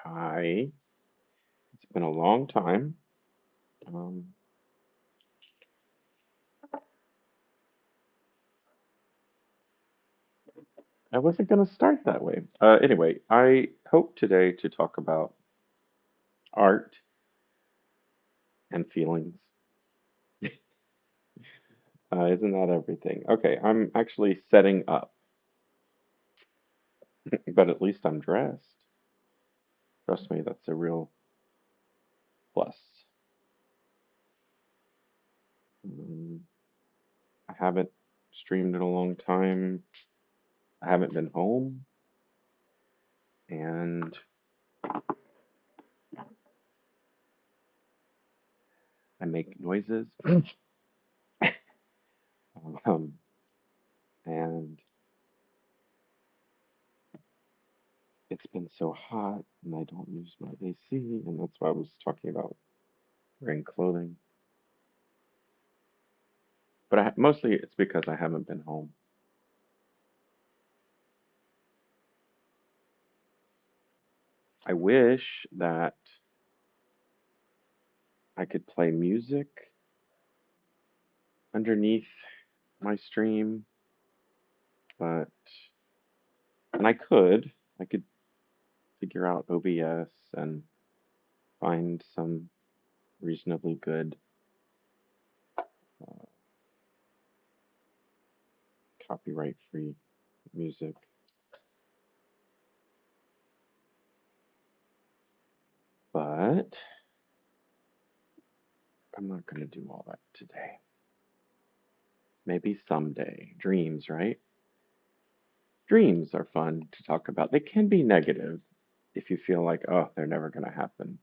Hi. It's been a long time. Um, I wasn't going to start that way. Anyway, I hope today to talk about art and feelings. Isn't that everything? Okay, I'm actually setting up, but at least I'm dressed. Trust me, that's a real plus. Um, I haven't streamed in a long time. I haven't been home, and I make noises. Um, and it's been so hot and I don't use my AC, and that's why I was talking about wearing clothing. But mostly it's because I haven't been home. I wish that I could play music underneath my stream, but and I could figure out OBS and find some reasonably good uh, copyright-free music, but I'm not going to do all that today. Maybe someday. Dreams, right? Dreams are fun to talk about. They can be negative if you feel like, oh, they're never going to happen.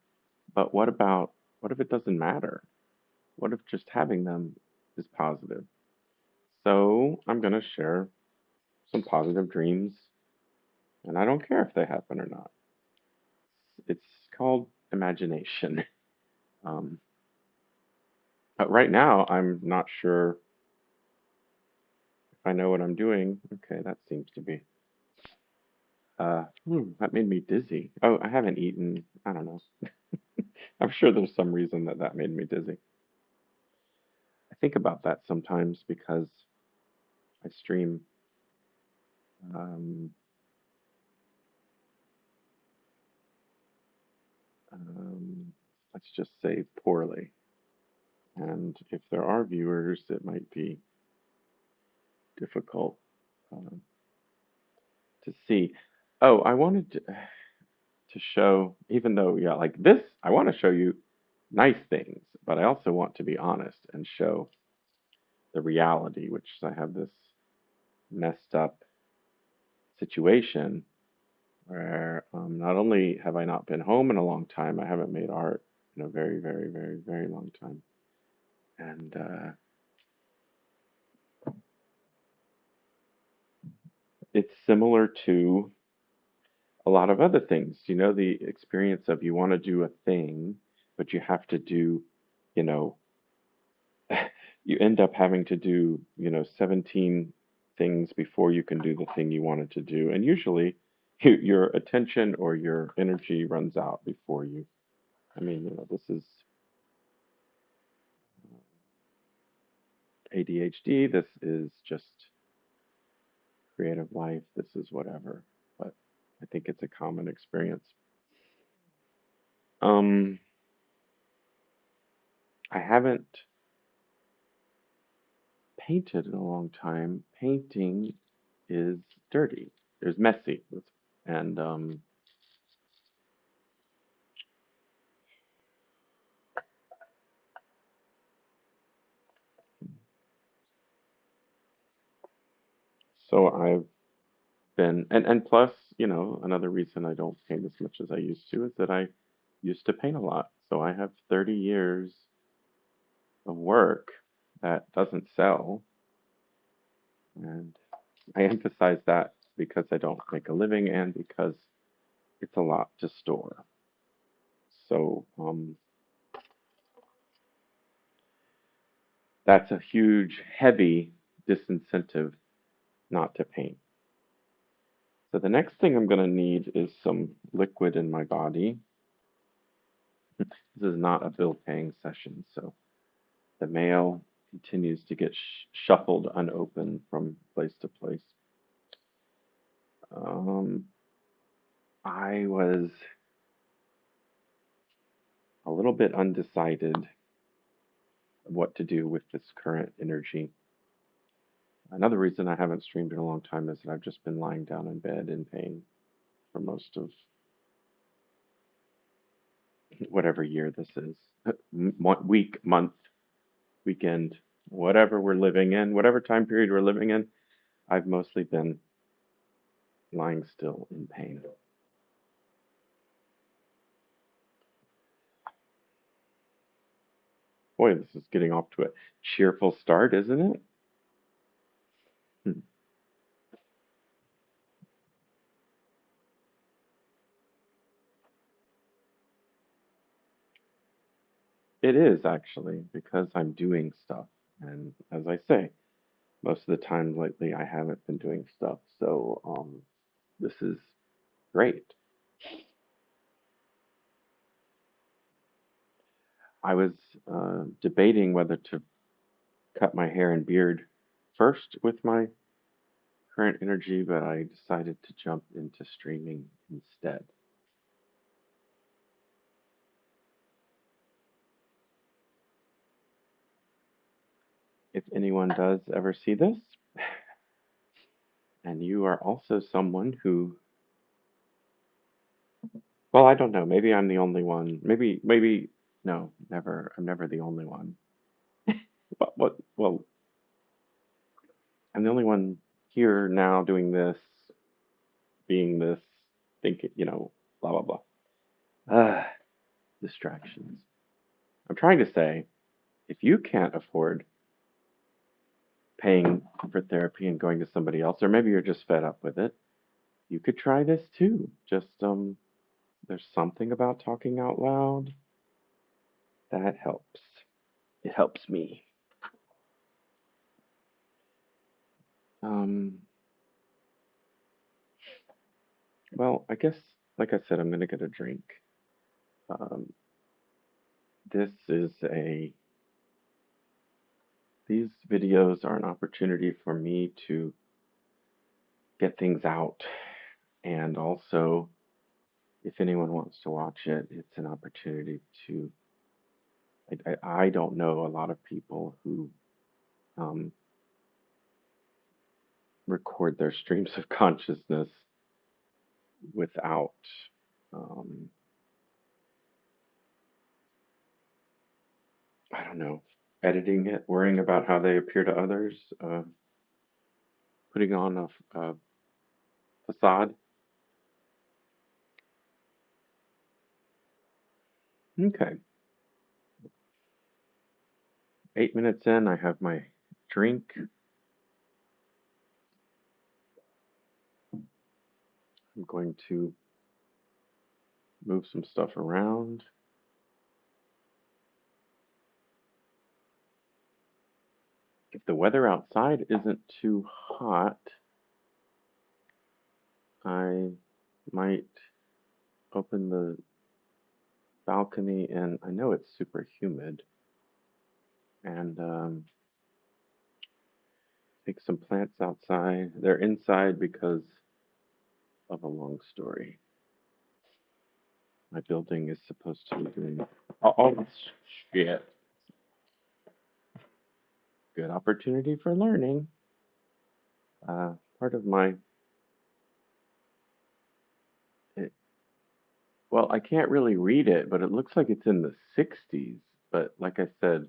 But what if it doesn't matter? What if just having them is positive? So I'm going to share some positive dreams, and I don't care if they happen or not. It's called imagination. Um, but right now, I'm not sure if I know what I'm doing. Okay, that seems to be. That made me dizzy. Oh, I haven't eaten. I don't know. I'm sure there's some reason that that made me dizzy. I think about that sometimes because I stream, um, um, let's just say poorly. And if there are viewers, it might be difficult um, to see. Oh, I wanted to show, even though, yeah, like this, I want to show you nice things, but I also want to be honest and show the reality, which I have this messed up situation where not only have I not been home in a long time, I haven't made art in a very, very, very, very long time. And it's similar to a lot of other things. You know, the experience of you want to do a thing, but you have to do, you know, you end up having to do, 17 things before you can do the thing you wanted to do. And usually your attention or your energy runs out before you. I mean, this is ADHD, this is just creative life, this is whatever. But I think it's a common experience. Um, I haven't painted in a long time. Painting is dirty. It's messy. And so I've been, and plus, another reason I don't paint as much as I used to is that I used to paint a lot. So I have 30 years of work that doesn't sell. And I emphasize that because I don't make a living and because it's a lot to store. So that's a huge, heavy disincentive not to paint. So the next thing I'm going to need is some liquid in my body. This is not a bill paying session, so the mail continues to get shuffled unopened from place to place. Um, I was a little bit undecided what to do with this current energy. Another reason I haven't streamed in a long time is that I've just been lying down in bed in pain for most of whatever year this is. Week, month, weekend, whatever we're living in, whatever time period we're living in, I've mostly been lying still in pain. Boy, this is getting off to a cheerful start, isn't it? Hmm. It is actually because I'm doing stuff. And as I say, most of the time lately I haven't been doing stuff. So this is great. I was debating whether to cut my hair and beard first with my current energy, but I decided to jump into streaming instead. If anyone does ever see this, and you are also someone who, well, I don't know, maybe I'm the only one. Maybe, no, never, I'm never the only one. Well, I'm the only one here now doing this, being this, thinking, blah, blah, blah. Ah, distractions. I'm trying to say, if you can't afford paying for therapy and going to somebody else, or maybe you're just fed up with it, you could try this too. Just there's something about talking out loud that helps. It helps me. Um, well, I guess, like I said, I'm gonna get a drink. Um, this is a these videos are an opportunity for me to get things out, and also, if anyone wants to watch it, it's an opportunity to. I don't know a lot of people who um, record their streams of consciousness without, um, I don't know, editing it, worrying about how they appear to others, putting on a facade. Okay, 8 minutes in, I have my drink. I'm going to move some stuff around. If the weather outside isn't too hot, I might open the balcony, and I know it's super humid, and take some plants outside. They're inside because of a long story. My building is supposed to be doing all this shit. Good opportunity for learning. Part of my, it, well, I can't really read it, but it looks like it's in the 60s. But like I said,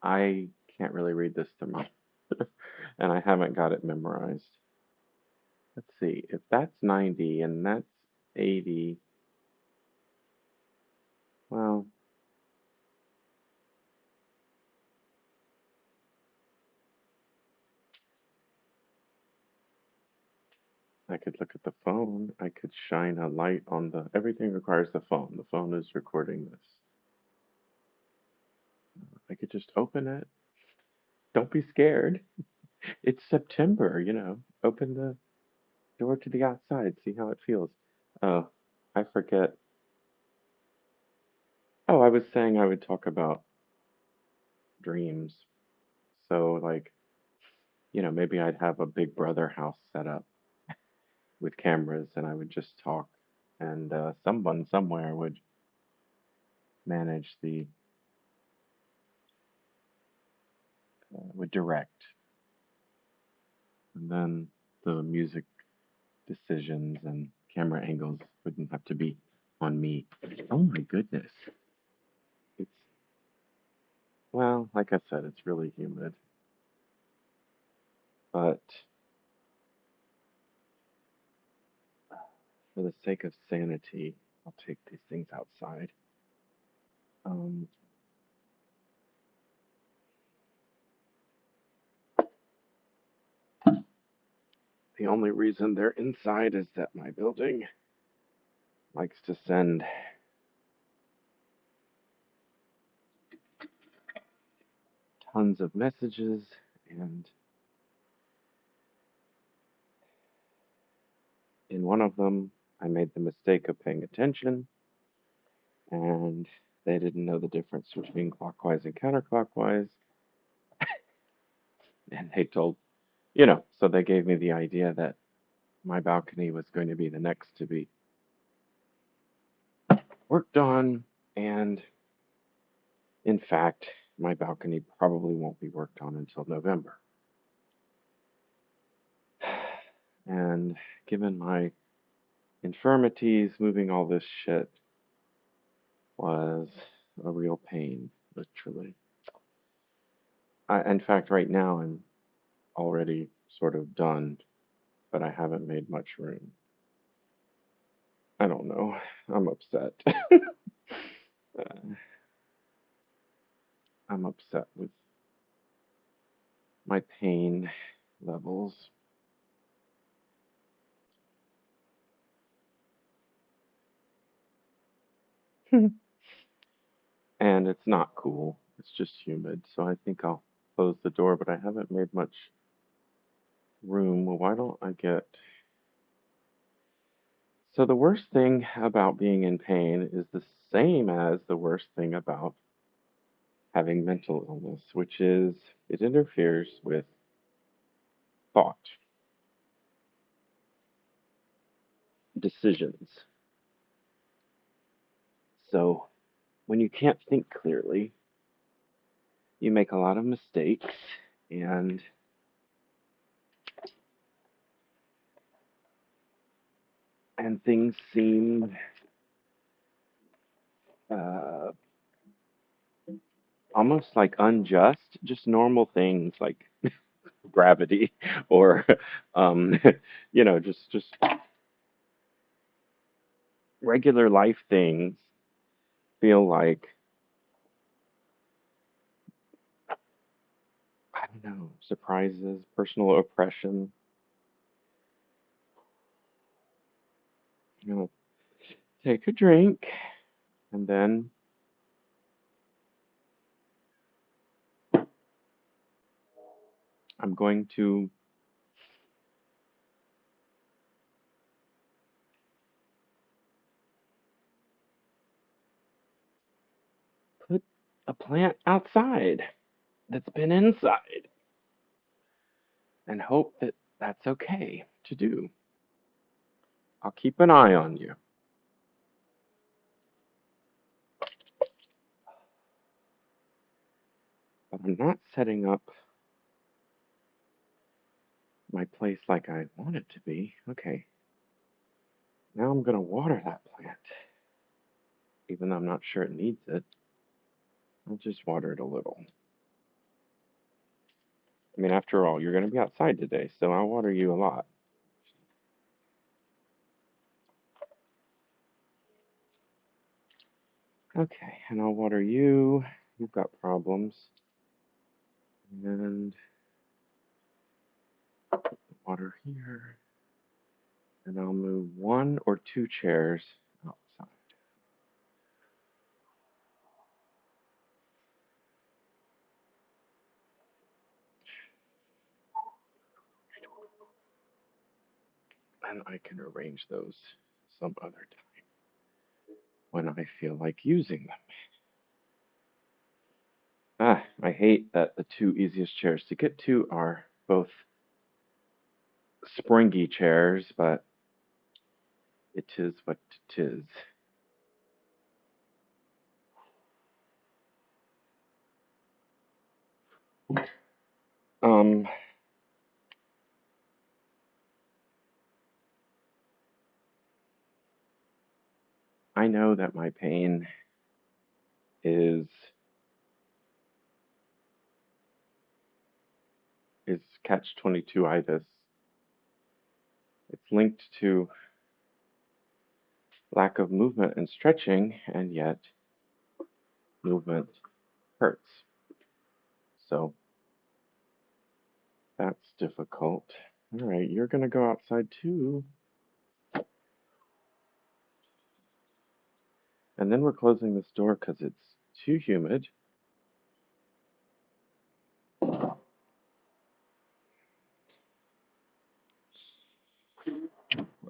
I can't really read this to me, and I haven't got it memorized. Let's see, if that's 90 and that's 80, well, I could look at the phone. I could shine a light on the. Everything requires the phone. The phone is recording this. I could just open it. Don't be scared. It's September. Open the. Door to the outside, see how it feels. Oh, I forget. Oh, I was saying I would talk about dreams. So, like, maybe I'd have a Big Brother house set up with cameras and I would just talk, and someone somewhere manage the, would direct, and then the music decisions and camera angles wouldn't have to be on me. Oh my goodness. It's, well, like I said, it's really humid, but for the sake of sanity, I'll take these things outside. Um, the only reason they're inside is that my building likes to send tons of messages, and in one of them, I made the mistake of paying attention, and they didn't know the difference between clockwise and counterclockwise, and they told, so they gave me the idea that my balcony was going to be the next to be worked on, and in fact, my balcony probably won't be worked on until November. And given my infirmities, moving all this shit was a real pain, literally. In fact, right now I'm already sort of done, but I haven't made much room. I don't know. I'm upset. I'm upset with my pain levels. And it's not cool. It's just humid. So I think I'll close the door, but I haven't made much room. Well, why don't I get. So the worst thing about being in pain is the same as the worst thing about having mental illness, which is it interferes with thought, decisions. So when you can't think clearly, you make a lot of mistakes, and things seem uh, almost like unjust, just normal things like gravity or um, just regular life things feel like, I don't know, surprises, personal oppression. You know, take a drink, and then I'm going to put a plant outside that's been inside and hope that that's okay to do. I'll keep an eye on you, but I'm not setting up my place like I want it to be. Okay, now I'm going to water that plant, even though I'm not sure it needs it. I'll just water it a little. I mean, after all, you're going to be outside today, so I'll water you a lot. Okay, and I'll water you. You've got problems. And water here. And I'll move one or two chairs outside. And I can arrange those some other time when I feel like using them. I hate that the two easiest chairs to get to are both springy chairs, but it is what it is. Um, I know that my pain is catch 22 itis. It's linked to lack of movement and stretching, and yet movement hurts. So that's difficult. All right, you're going to go outside too. And then we're closing this door because it's too humid.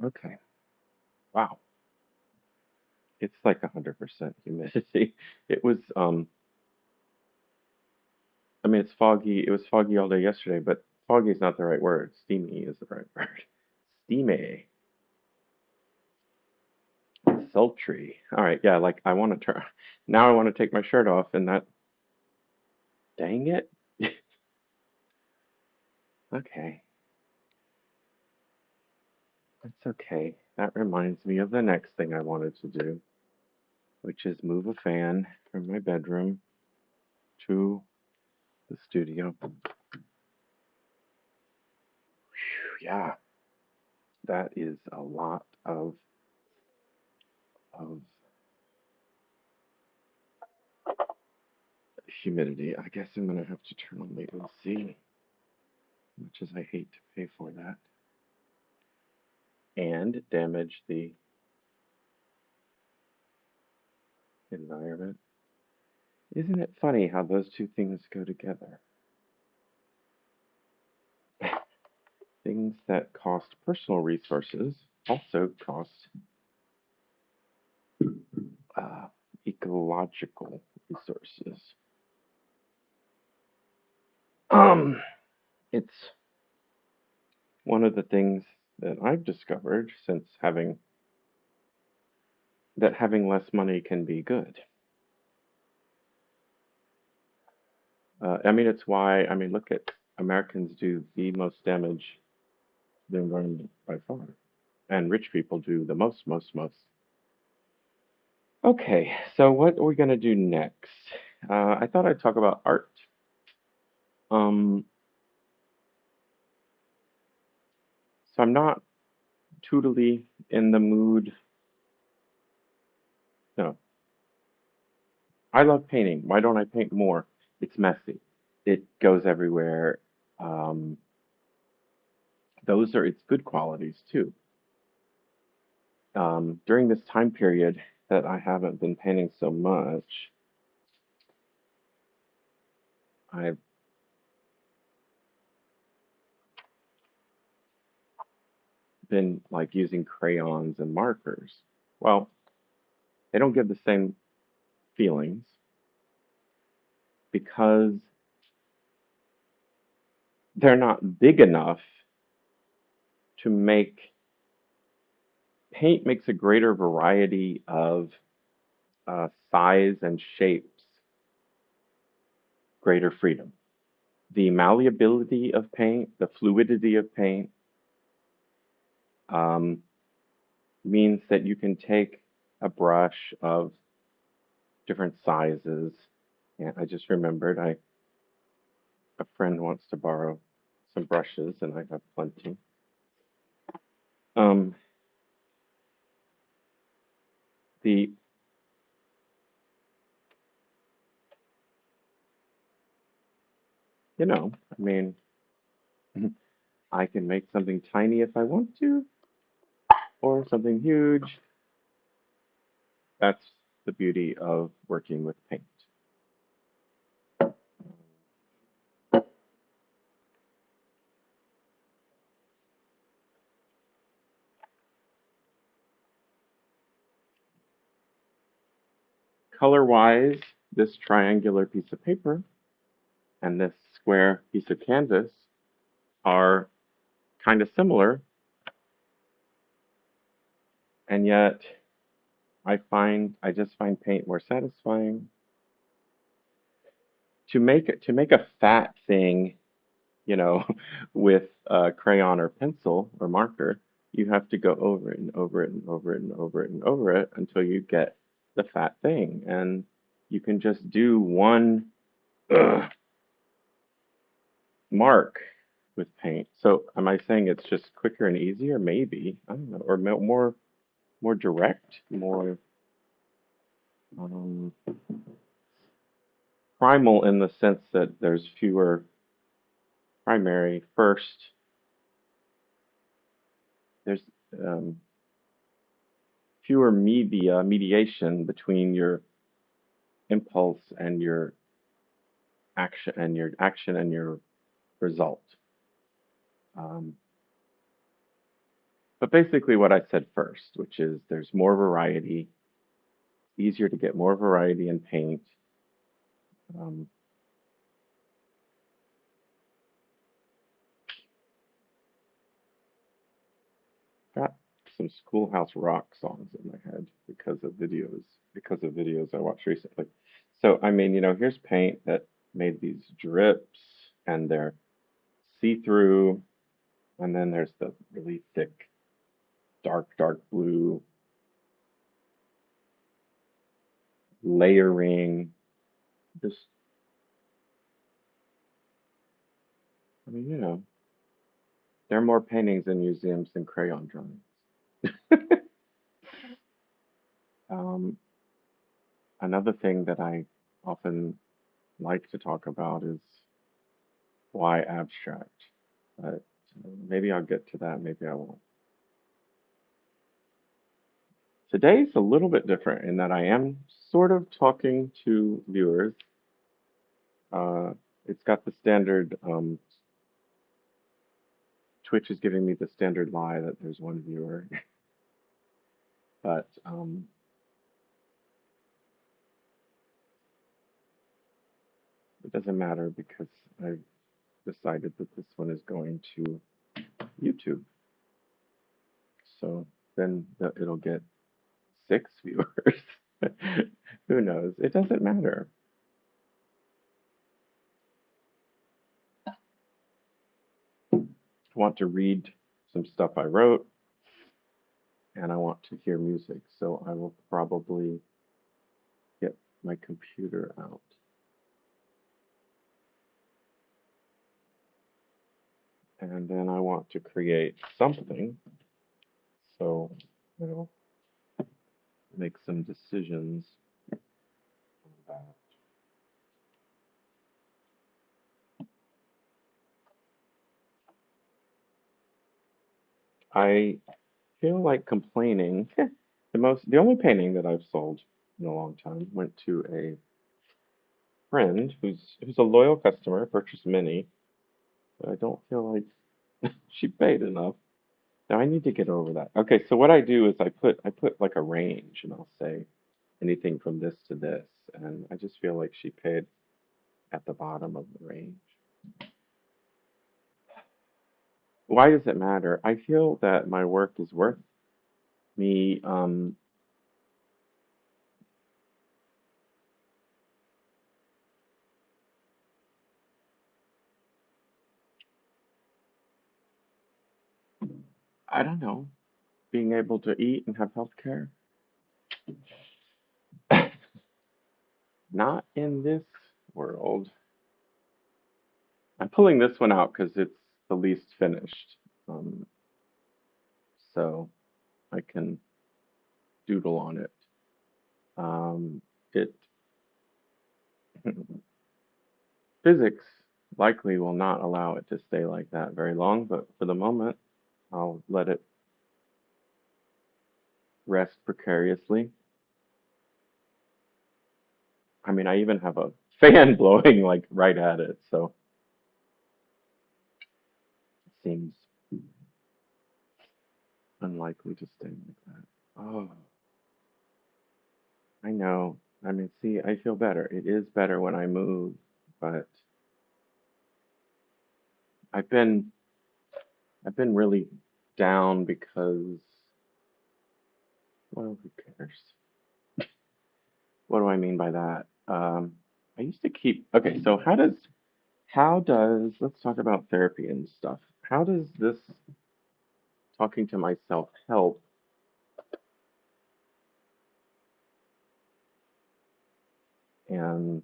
Okay. Wow. It's like 100% humidity. It was, I mean, it's foggy. It was foggy all day yesterday, but foggy is not the right word. Steamy is the right word. Steamy. Sultry. All right, yeah, like I want to turn. Now I want to take my shirt off, and that. Dang it. Okay, that's okay. That reminds me of the next thing I wanted to do, which is move a fan from my bedroom to the studio. Whew, yeah, that is a lot of humidity. I guess I'm gonna have to turn on the AC, much as I hate to pay for that, and damage the environment. Isn't it funny how those two things go together? Things that cost personal resources also cost uh, ecological resources. Um, it's one of the things that I've discovered since having less money can be good. I mean, it's why, I mean, look at Americans do the most damage to the environment by far, and rich people do the most. Okay, so what are we going to do next? I thought I'd talk about art. Um, so I'm not totally in the mood. No, I love painting. Why don't I paint more? It's messy. It goes everywhere. Um, those are its good qualities too. During this time period that I haven't been painting so much, I've been like using crayons and markers. Well, they don't give the same feelings because they're not big enough to make paint makes a greater variety of size and shapes, greater freedom. The malleability of paint, the fluidity of paint, um, means that you can take a brush of different sizes. And I just remembered a friend wants to borrow some brushes, and I have plenty. Um, the I mean, I can make something tiny if I want to, or something huge. That's the beauty of working with paint. color-wise, this triangular piece of paper and this square piece of canvas are kind of similar, and yet I just find paint more satisfying. To make a fat thing, you know, with a crayon or pencil or marker, you have to go over it and over it and over it and over it and over it until you get the fat thing. And you can just do one mark with paint. So am I saying it's just quicker and easier? Maybe. I don't know. Or more direct, more um, primal in the sense that there's fewer primary first. There's um, fewer mediation between your impulse and your action and your result. Um, but basically, what I said first, which is there's more variety, easier to get more variety in paint. Um, got some Schoolhouse Rock songs in my head because of videos I watched recently. So I mean, here's paint that made these drips, and they're see-through, and then there's the really thick, dark blue layering. Just, I mean, there are more paintings in museums than crayon drawings. Um, Another thing that I often like to talk about is why abstract. But maybe I'll get to that, maybe I won't. Today's a little bit different in that I am sort of talking to viewers. Uh, it's got the standard, Twitch is giving me the standard lie that there's one viewer, but it doesn't matter because I've decided that this one is going to YouTube. So then it'll get 6 viewers. Who knows? It doesn't matter. I want to read some stuff I wrote and I want to hear music. So I will probably get my computer out. And then I want to create something. So, make some decisions on that. I feel like complaining. The only painting that I've sold in a long time went to a friend who's a loyal customer, purchased many, but I don't feel like she paid enough. Now I need to get over that. Okay, so what I do is I put like a range, and I'll say anything from this to this, and I just feel like she paid at the bottom of the range. Why does it matter? I feel that my work is worth me. I don't know, being able to eat and have health care. Not in this world. I'm pulling this one out because it's the least finished. Um, so I can doodle on it. It physics likely will not allow it to stay like that very long, but for the moment, I'll let it rest precariously. I mean, I even have a fan blowing like right at it, so it seems unlikely to stay like that. Oh, I know. I mean, see, I feel better. It is better when I move, but I've been I've been really down because, well, who cares? What do I mean by that? I used to keep, okay, so let's talk about therapy and stuff. How does this talking to myself help? And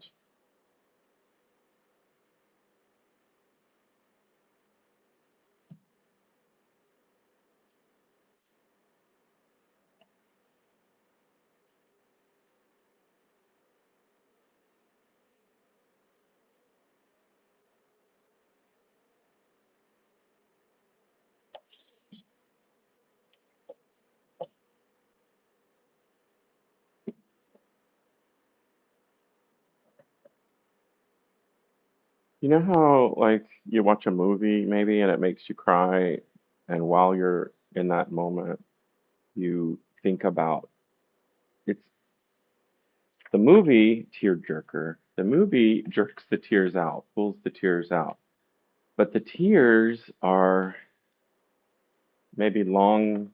you know how, like, you watch a movie maybe and it makes you cry, and while you're in that moment, you think about it's the movie tear jerker. The movie jerks the tears out, pulls the tears out. But the tears are maybe long,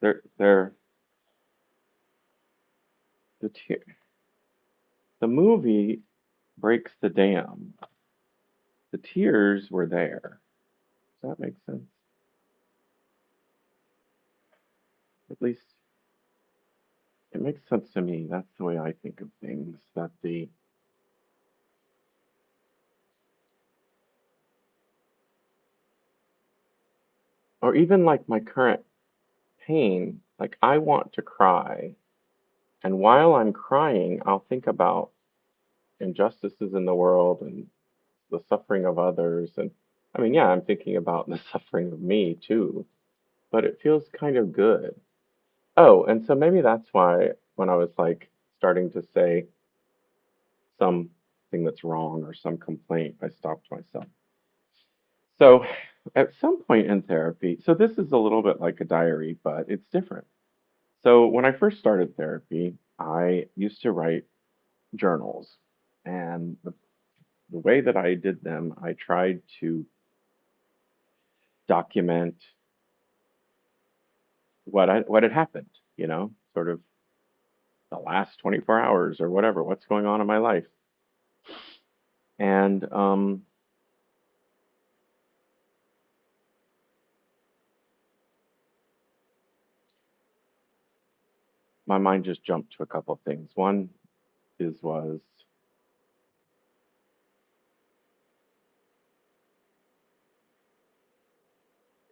they're the tear the movie breaks the dam. The tears were there. Does that make sense? At least it makes sense to me. That's the way I think of things. That the or even like my current pain, like I want to cry, and while I'm crying, I'll think about injustices in the world and the suffering of others. And I mean, yeah, I'm thinking about the suffering of me too, but it feels kind of good. Oh, and so maybe that's why when I was like starting to say something that's wrong or some complaint, I stopped myself. So at some point in therapy, so this is a little bit like a diary, but it's different. So when I first started therapy, I used to write journals. And the way that I did them, I tried to document what had happened, sort of the last 24 hours or whatever, what's going on in my life. And my mind just jumped to a couple of things. One was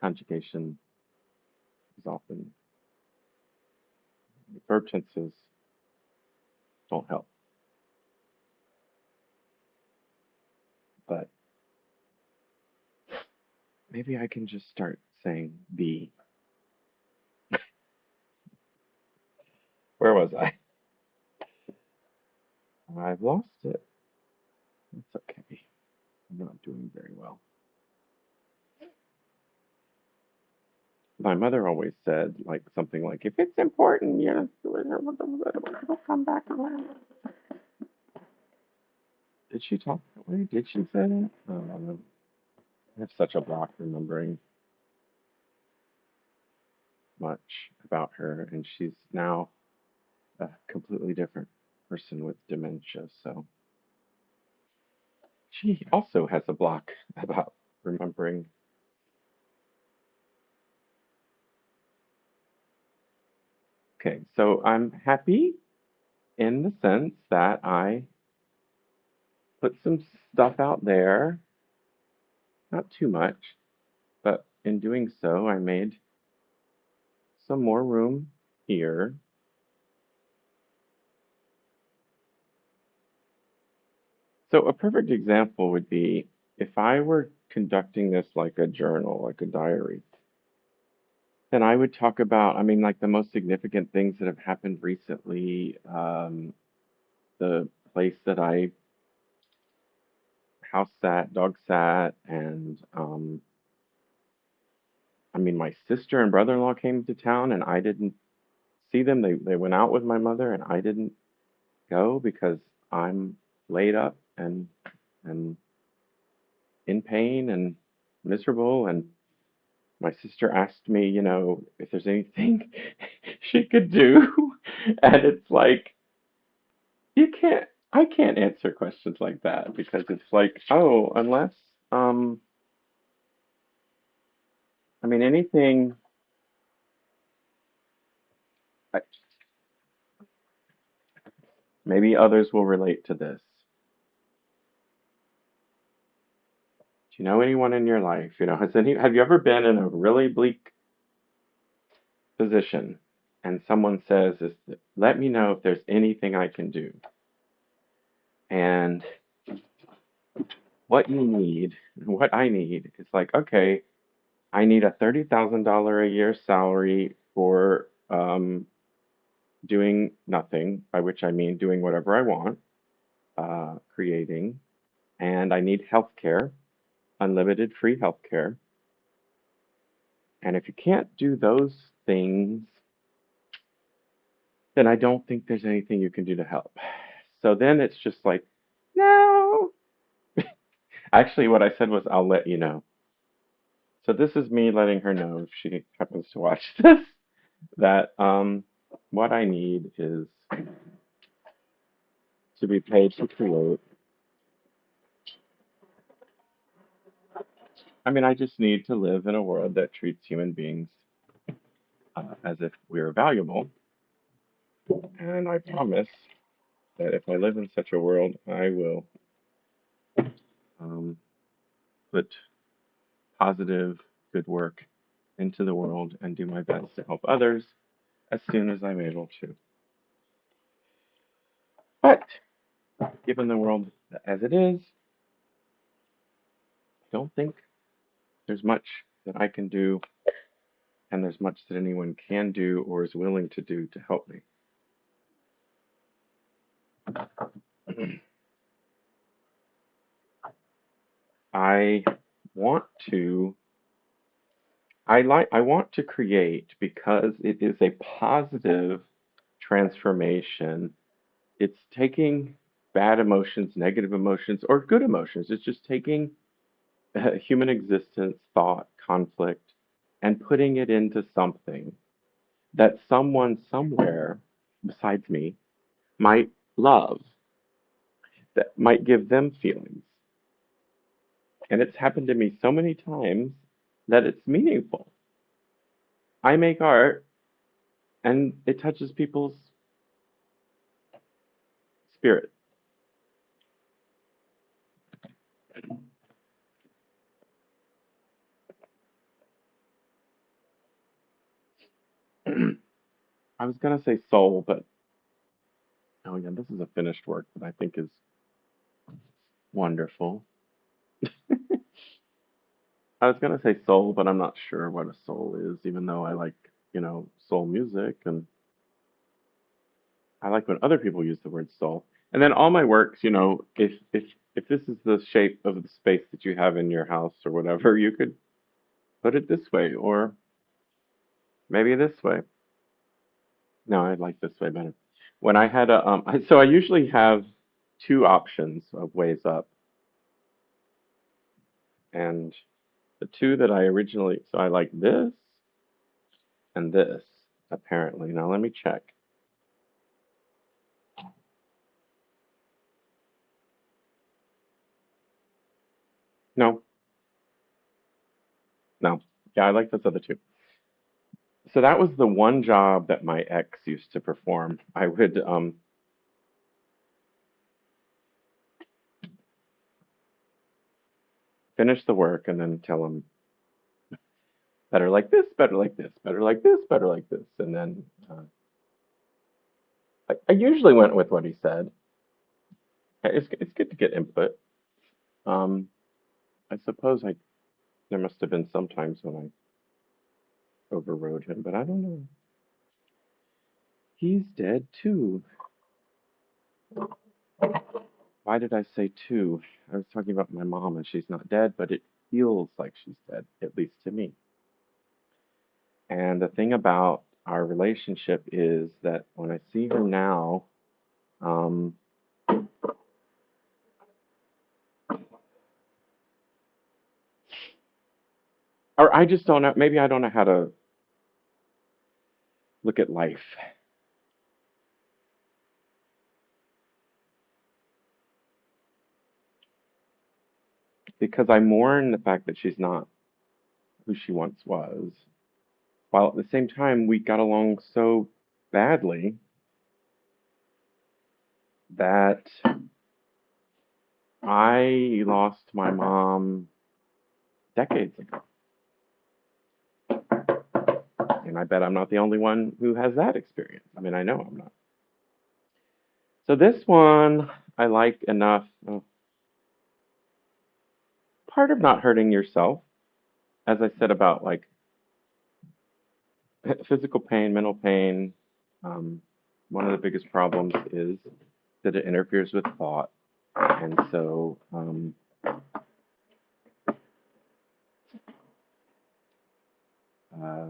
conjugation is often verb tenses don't help, but maybe I can just start saying be. Where was I? I've lost it. It's okay. I'm not doing very well. My mother always said like something like, if it's important, it'll come back around. Did she talk that way? Did she say that? I have such a block remembering much about her, and she's now a completely different person with dementia. So she also has a block about remembering. Okay, so I'm happy in the sense that I put some stuff out there, not too much, but in doing so, I made some more room here. So a perfect example would be if I were conducting this like a journal, like a diary, then I would talk about, I mean, like the most significant things that have happened recently, the place that I house sat, dog sat, and I mean, my sister and brother-in-law came to town, and I didn't see them. They went out with my mother, and I didn't go because I'm laid up and in pain and miserable. And my sister asked me, if there's anything she could do, and it's like you can't. I can't answer questions like that because it's like, oh, unless um, I mean anything. I- Maybe others will relate to this. Do you know anyone in your life? Have you ever been in a really bleak position and someone says, let me know if there's anything I can do. And what you need, what I need is like, okay, I need a $30,000 a year salary for doing nothing, by which I mean doing whatever I want, creating, and I need health care, unlimited free health care. And if you can't do those things, then I don't think there's anything you can do to help. So then it's just like, no. Actually, what I said was, I'll let you know. So this is me letting her know if she happens to watch this that what I need is to be paid to create. I mean, I just need to live in a world that treats human beings as if we're valuable. And I promise that if I live in such a world, I will um, put positive, good work into the world and do my best to help others as soon as I'm able to. But given the world as it is, I don't think there's much that I can do, and there's much that anyone can do or is willing to do to help me. I want to I want to create because it is a positive transformation. It's taking bad emotions, negative emotions, or good emotions. It's just taking human existence, thought, conflict, and putting it into something that someone somewhere besides me might love, that might give them feelings. And it's happened to me so many times that it's meaningful. I make art and it touches people's spirit. I was going to say soul, but oh yeah, this is a finished work that I think is wonderful. I was going to say soul, but I'm not sure what a soul is, even though I like, soul music and I like when other people use the word soul. And then all my works, if this is the shape of the space that you have in your house or whatever, you could put it this way or maybe this way. No, I like this way better. When I had so I usually have two options of ways up, and the two that I originally, so I like this and this, apparently. Now let me check. No, no. Yeah, I like those other two. So that was the one job that my ex used to perform. I would finish the work and then tell him better like this, better like this, better like this, better like this, and then I usually went with what he said. It's good to get input. Um, I suppose there must have been some times when I overrode him, but I don't know. He's dead too. Why did I say two? I was talking about my mom, and she's not dead, but it feels like she's dead, at least to me. And the thing about our relationship is that when I see her now, um, or I just don't know, maybe I don't know how to look at life because I mourn the fact that she's not who she once was, while at the same time we got along so badly that I lost my mom decades ago. And I bet I'm not the only one who has that experience. I mean, I know I'm not. So this one I like enough. Part of not hurting yourself, as I said about like physical pain, mental pain, um, one of the biggest problems is that it interferes with thought. And so uh,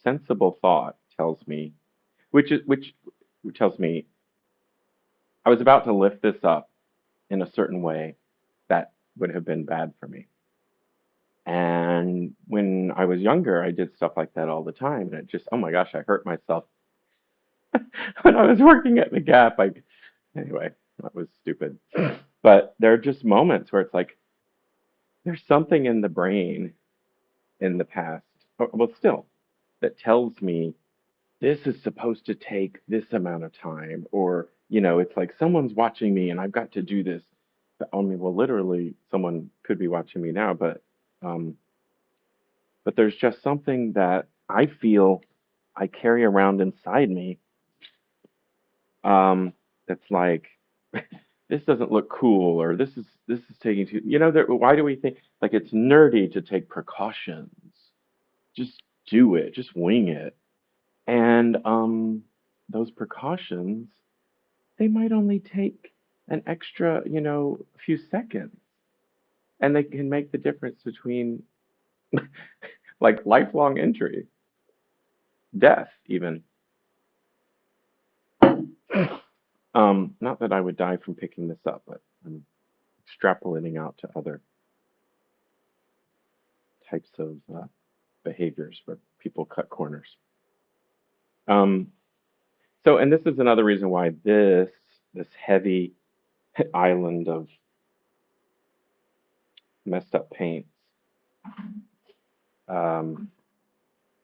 sensible thought tells me, which tells me I was about to lift this up in a certain way that would have been bad for me. And when I was younger, I did stuff like that all the time, and it just, oh my gosh, I hurt myself when I was working at the Gap. Anyway, that was stupid. But there are just moments where it's like there's something in the brain in the past, well, still, that tells me this is supposed to take this amount of time, or it's like someone's watching me and I've got to do this. I mean, well, literally, someone could be watching me now, um, but there's just something that I feel I carry around inside me, that's like this doesn't look cool, or this is taking too. Why do we think like it's nerdy to take precautions? Just do it, just wing it, and those precautions they might only take an extra, few seconds, and they can make the difference between like lifelong injury, death, even. Not that I would die from picking this up, but I'm extrapolating out to other types of behaviors where people cut corners. Um, and this is another reason why this heavy island of messed up paints um,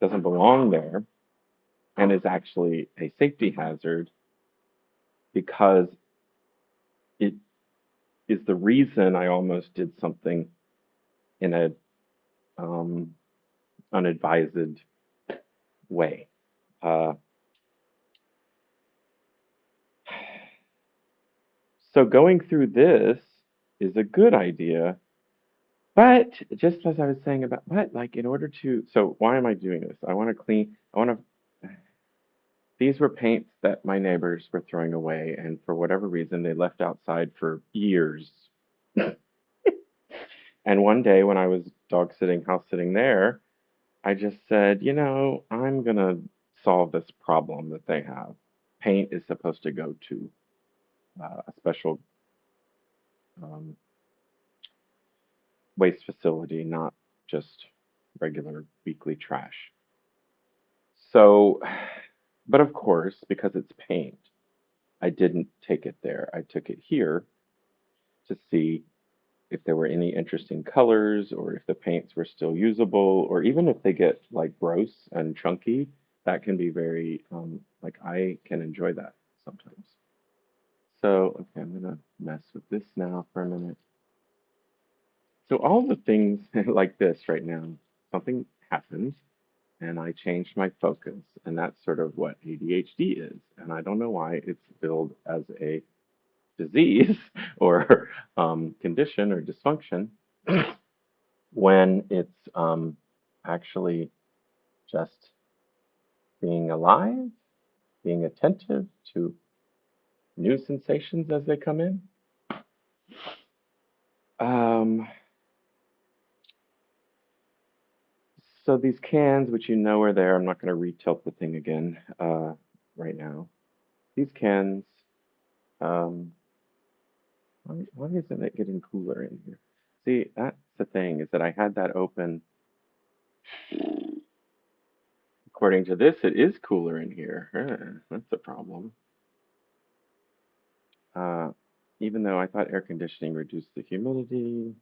doesn't belong there and is actually a safety hazard because it is the reason I almost did something in a um, unadvised way. Uh, so going through this is a good idea, but just as I was saying about what, like in order to, so why am I doing this? I want to clean, I want to, these were paints that my neighbors were throwing away, and for whatever reason, they left outside for years. And one day when I was dog sitting, house sitting there, I just said, I'm gonna solve this problem that they have. Paint is supposed to go to a special um, waste facility, not just regular weekly trash. So, but of course, because it's paint, I didn't take it there. I took it here to see if there were any interesting colors or if the paints were still usable, or even if they get like gross and chunky, that can be very, like I can enjoy that sometimes. So, okay, I'm gonna mess with this now for a minute. So all the things like this right now, something happened and I changed my focus, and that's sort of what ADHD is. And I don't know why it's billed as a disease or condition or dysfunction when it's actually just being alive, being attentive to new sensations as they come in. Um, So these cans, which you know are there, I'm not going to retilt the thing again right now. These cans, um, why isn't it getting cooler in here? See, that's the thing, is that I had that open. According to this, it is cooler in here. That's a problem. Uh, Even though I thought air conditioning reduced the humidity,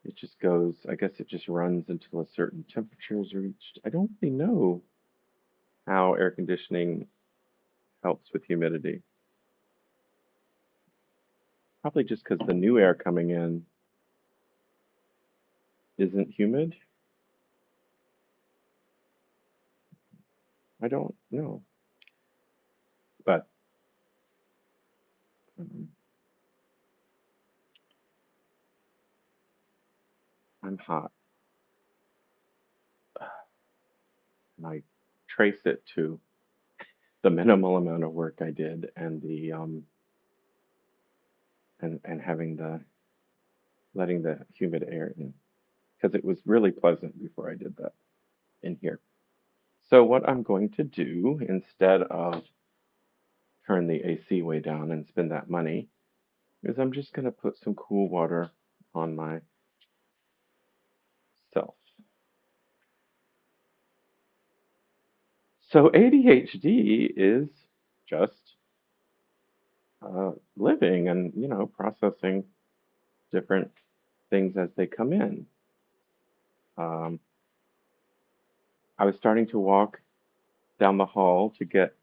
it just goes, I guess it just runs until a certain temperature is reached. I don't really know how air conditioning helps with humidity. Probably just because the new air coming in isn't humid. I don't know. But um, I'm hot. And I trace it to the minimal amount of work I did and the and having the letting the humid air in because it was really pleasant before I did that in here. So what I'm going to do instead of turn the AC way down and spend that money is I'm just going to put some cool water on myself. So ADHD is just living and processing different things as they come in. Um, I was starting to walk down the hall to get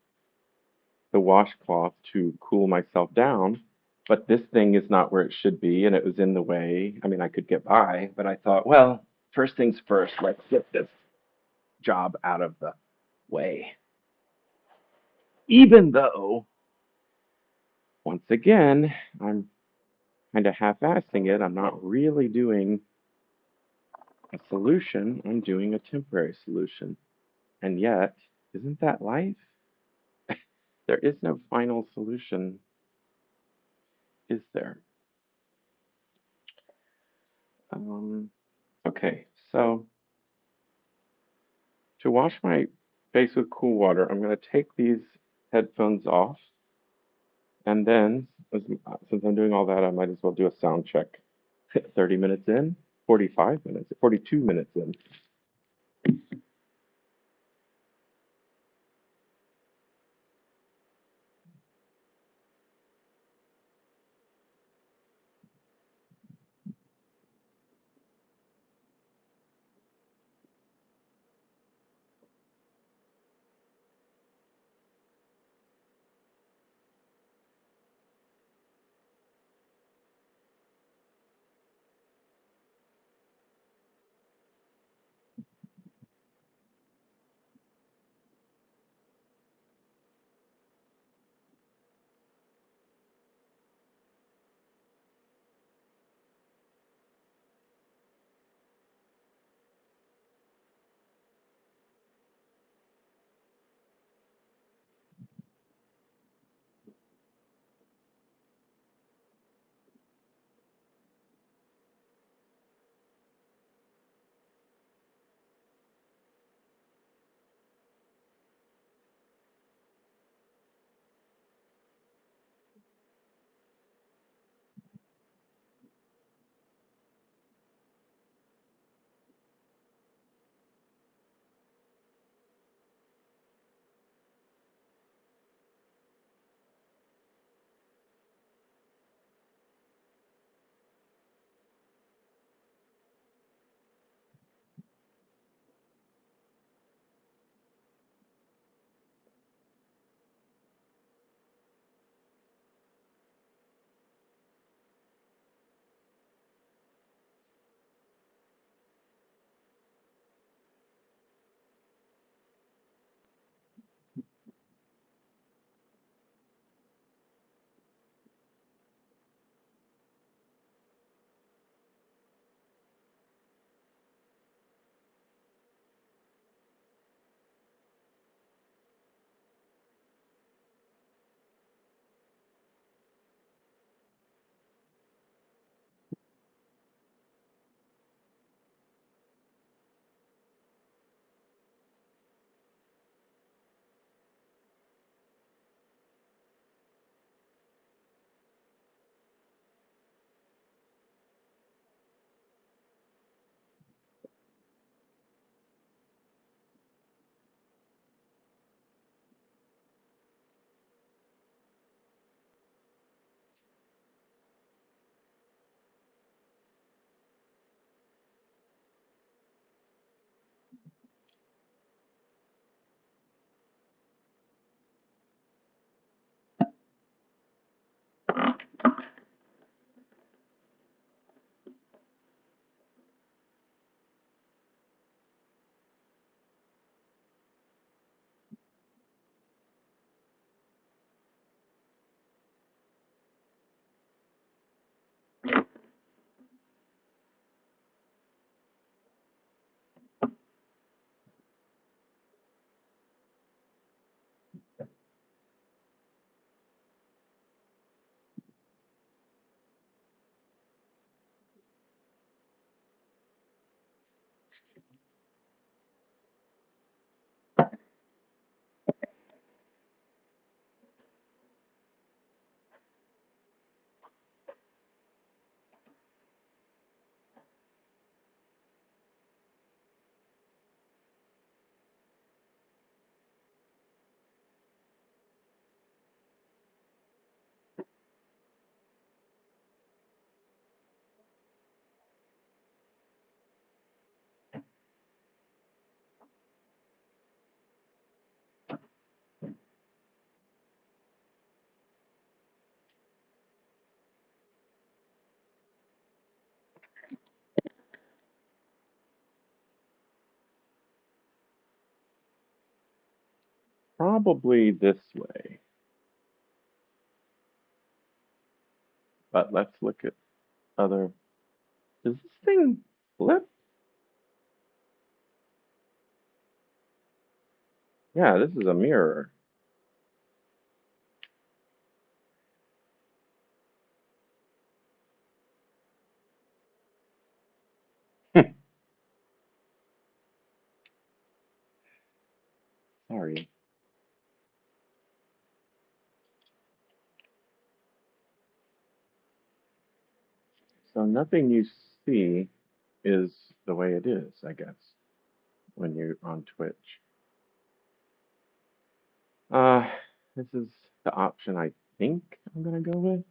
the washcloth to cool myself down, but this thing is not where it should be, and it was in the way. I mean, I could get by, but I thought, well, first things first, let's get this job out of the way. Even though, once again, I'm kind of half-assing it. I'm not really doing a solution. I'm doing a temporary solution. And yet, isn't that life? There is no final solution, is there? Um, okay, so to wash my face with cool water, I'm going to take these headphones off, and then, since I'm doing all that, I might as well do a sound check. 30 minutes in, 45 minutes, 42 minutes in. probably this way, but let's look at other. Does this thing flip? Yeah, this is a mirror. Sorry. So nothing you see is the way it is, I guess, when you're on Twitch. Uh, this is the option I think I'm gonna go with.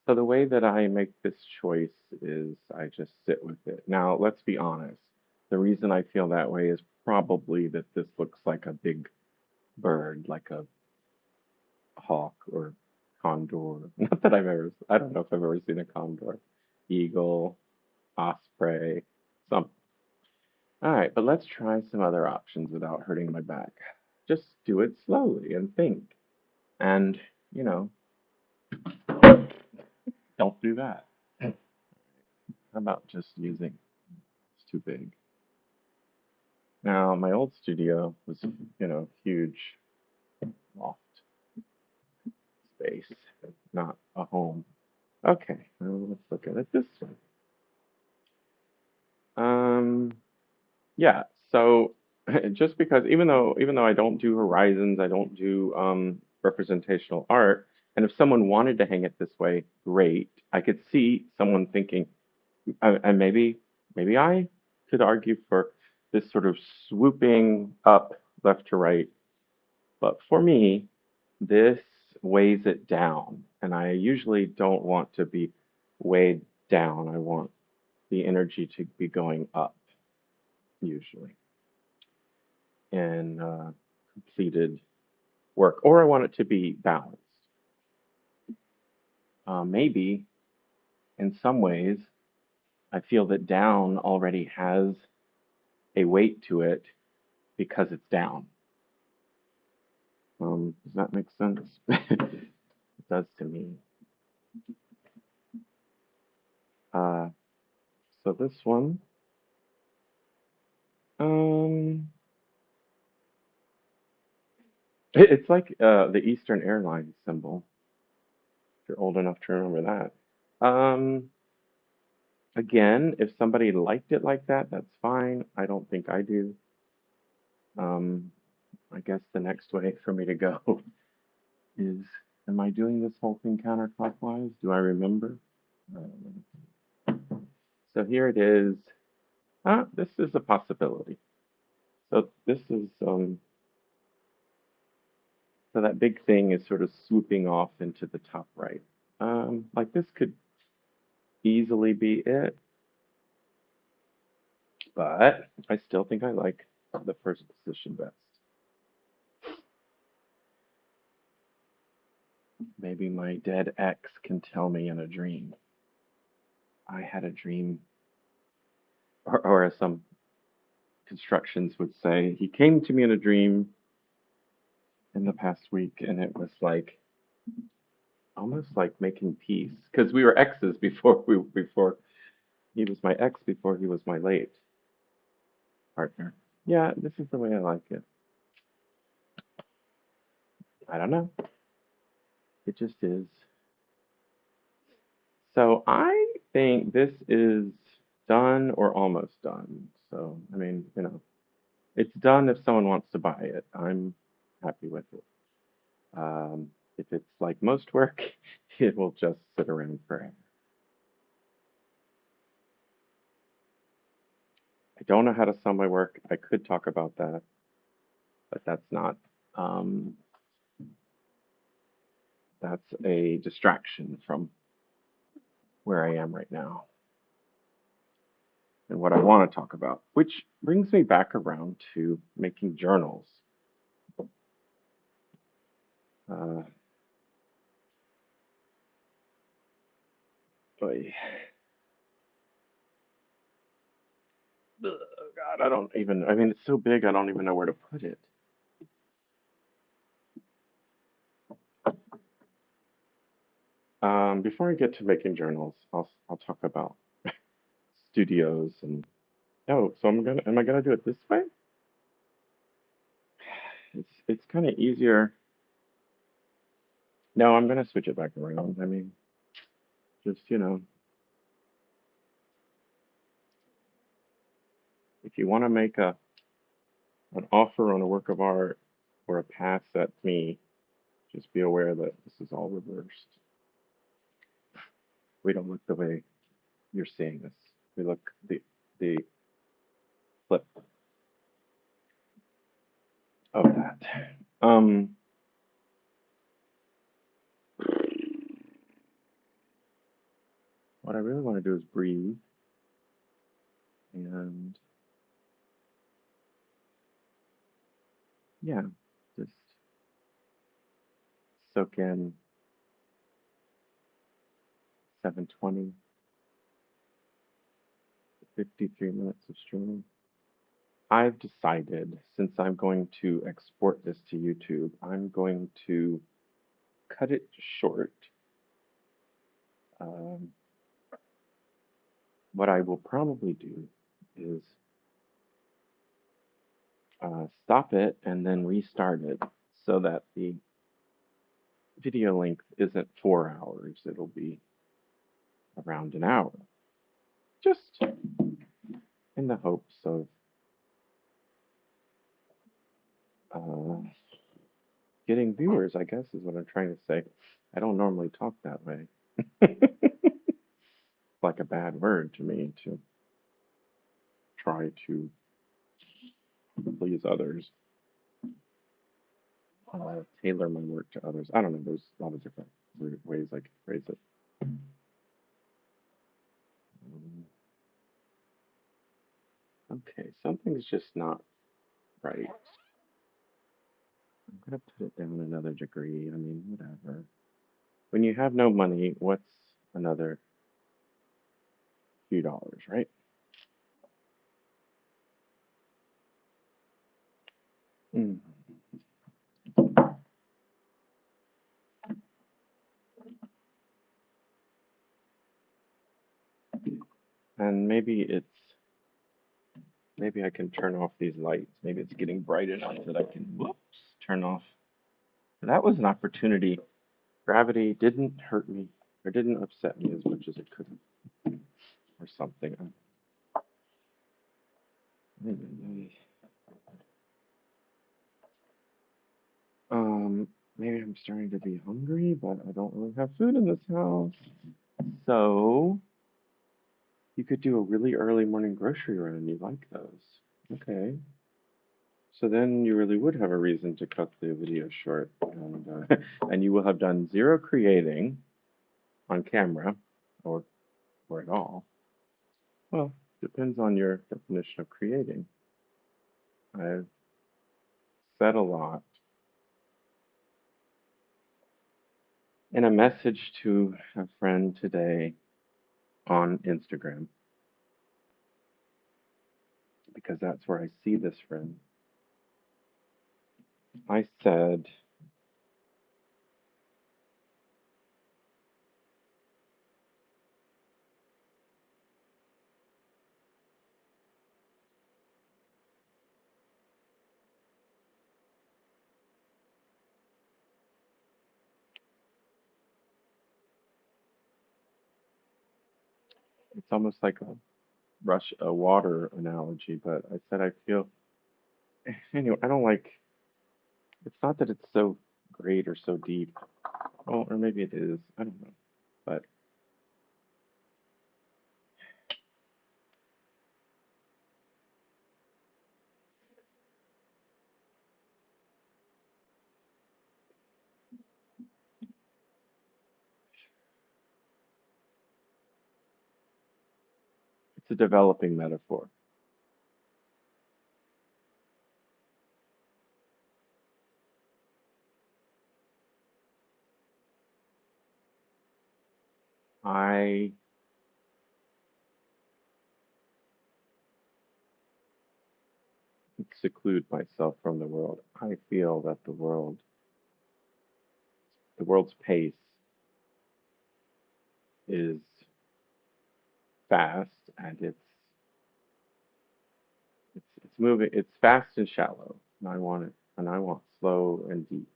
So the way that I make this choice is I just sit with it. Now, let's be honest. The reason I feel that way is probably that this looks like a big bird, like a hawk or condor. Not that I don't know if I've ever seen a condor, eagle, osprey, some. All right, but let's try some other options without hurting my back. Just do it slowly and think. And, you know, don't do that. How about just using it's too big. Now, my old studio was, huge loft space, not a home. Okay, well, let's look at it this way. Um, yeah, so just because even though I don't do horizons, I don't do representational art, and if someone wanted to hang it this way, great. I could see someone thinking, and maybe I could argue for this sort of swooping up left to right. But for me, this weighs it down, and I usually don't want to be weighed down. I want the energy to be going up, usually, in completed work, or I want it to be balanced. Maybe in some ways, I feel that down already has a weight to it because it's down. Does that make sense? It does to me. Uh, so this one, um, it's like the Eastern Airlines symbol. If you're old enough to remember that. Again, if somebody liked it like that, that's fine. I don't think I do. Um, I guess the next way for me to go is, am I doing this whole thing counterclockwise? Do I remember? Um, so here it is. Ah, this is a possibility. So this is so that big thing is sort of swooping off into the top right. Like this could easily be it, but I still think I like the first position best. Maybe my dead ex can tell me in a dream. I had a dream, or as some constructions would say, he came to me in a dream in the past week, and it was like almost like making peace because we were exes before he was my ex before he was my late partner. Yeah, this is the way I like it. I don't know. It just is. So I think this is done or almost done. So, I mean, it's done if someone wants to buy it. I'm happy with it. If it's like most work, it will just sit around forever. I don't know how to sell my work. I could talk about that, but um, that's a distraction from where I am right now and what I want to talk about, which brings me back around to making journals. Uh, boy, oh God, I don't even, I mean, it's so big, I don't even know where to put it. Before I get to making journals, I'll talk about studios and oh, so am I gonna do it this way? It's kind of easier. No, I'm gonna switch it back around. I mean, just if you want to make a an offer on a work of art or a pass at me, just be aware that this is all reversed. We don't look the way you're seeing this. We look the flip of that. What I really want to do is breathe and yeah, just soak in 720, 53 minutes of streaming. I've decided since I'm going to export this to YouTube, I'm going to cut it short. Um, what I will probably do is stop it and then restart it so that the video length isn't 4 hours. It'll be around an hour, just in the hopes of uh, getting viewers, I guess is what I'm trying to say. I don't normally talk that way. It's like a bad word to me to try to please others, tailor my work to others. I don't know. There's a lot of different ways I could phrase it. Okay, something's just not right. I'm gonna put it down another degree. I mean, whatever. When you have no money, what's another few dollars, right? Mm. And maybe I can turn off these lights. Maybe it's getting bright enough that I can, whoops, turn off. That was an opportunity. Gravity didn't hurt me or didn't upset me as much as it could have, or something. Um, maybe I'm starting to be hungry, but I don't really have food in this house. So you could do a really early morning grocery run. You like those? Okay. So then you really would have a reason to cut the video short, and you will have done zero creating on camera, or at all. Well, depends on your definition of creating. I've said a lot in a message to a friend today on Instagram, because that's where I see this friend. I said, it's almost like a water analogy, but I said I feel anyway. I don't like. It's not that it's so great or so deep. Well, or maybe it is. I don't know, but it's a developing metaphor. I seclude myself from the world. I feel that the world's pace is fast and it's moving. It's fast and shallow, and I want it, and I want slow and deep.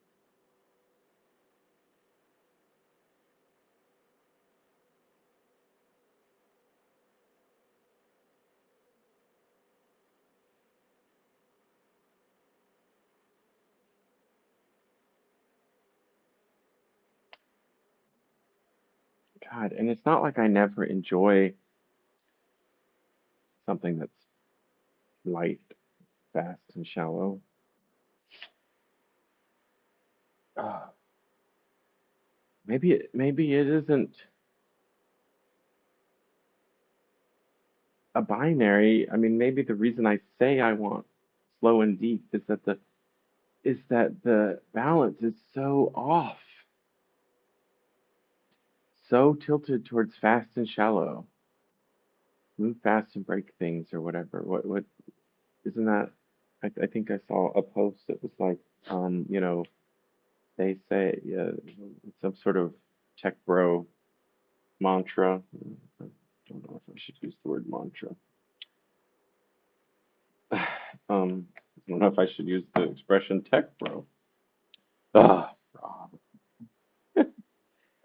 God, and it's not like I never enjoy something that's light, fast, and shallow. Uh, maybe it isn't a binary. I mean, maybe the reason I say I want slow and deep is that the balance is so off, so tilted towards fast and shallow. Move fast and break things or whatever. What isn't that? I think I saw a post that was like, you know, they say some sort of tech bro mantra. I don't know if I should use the word mantra. I don't know if I should use the expression tech bro. Ah, Rob.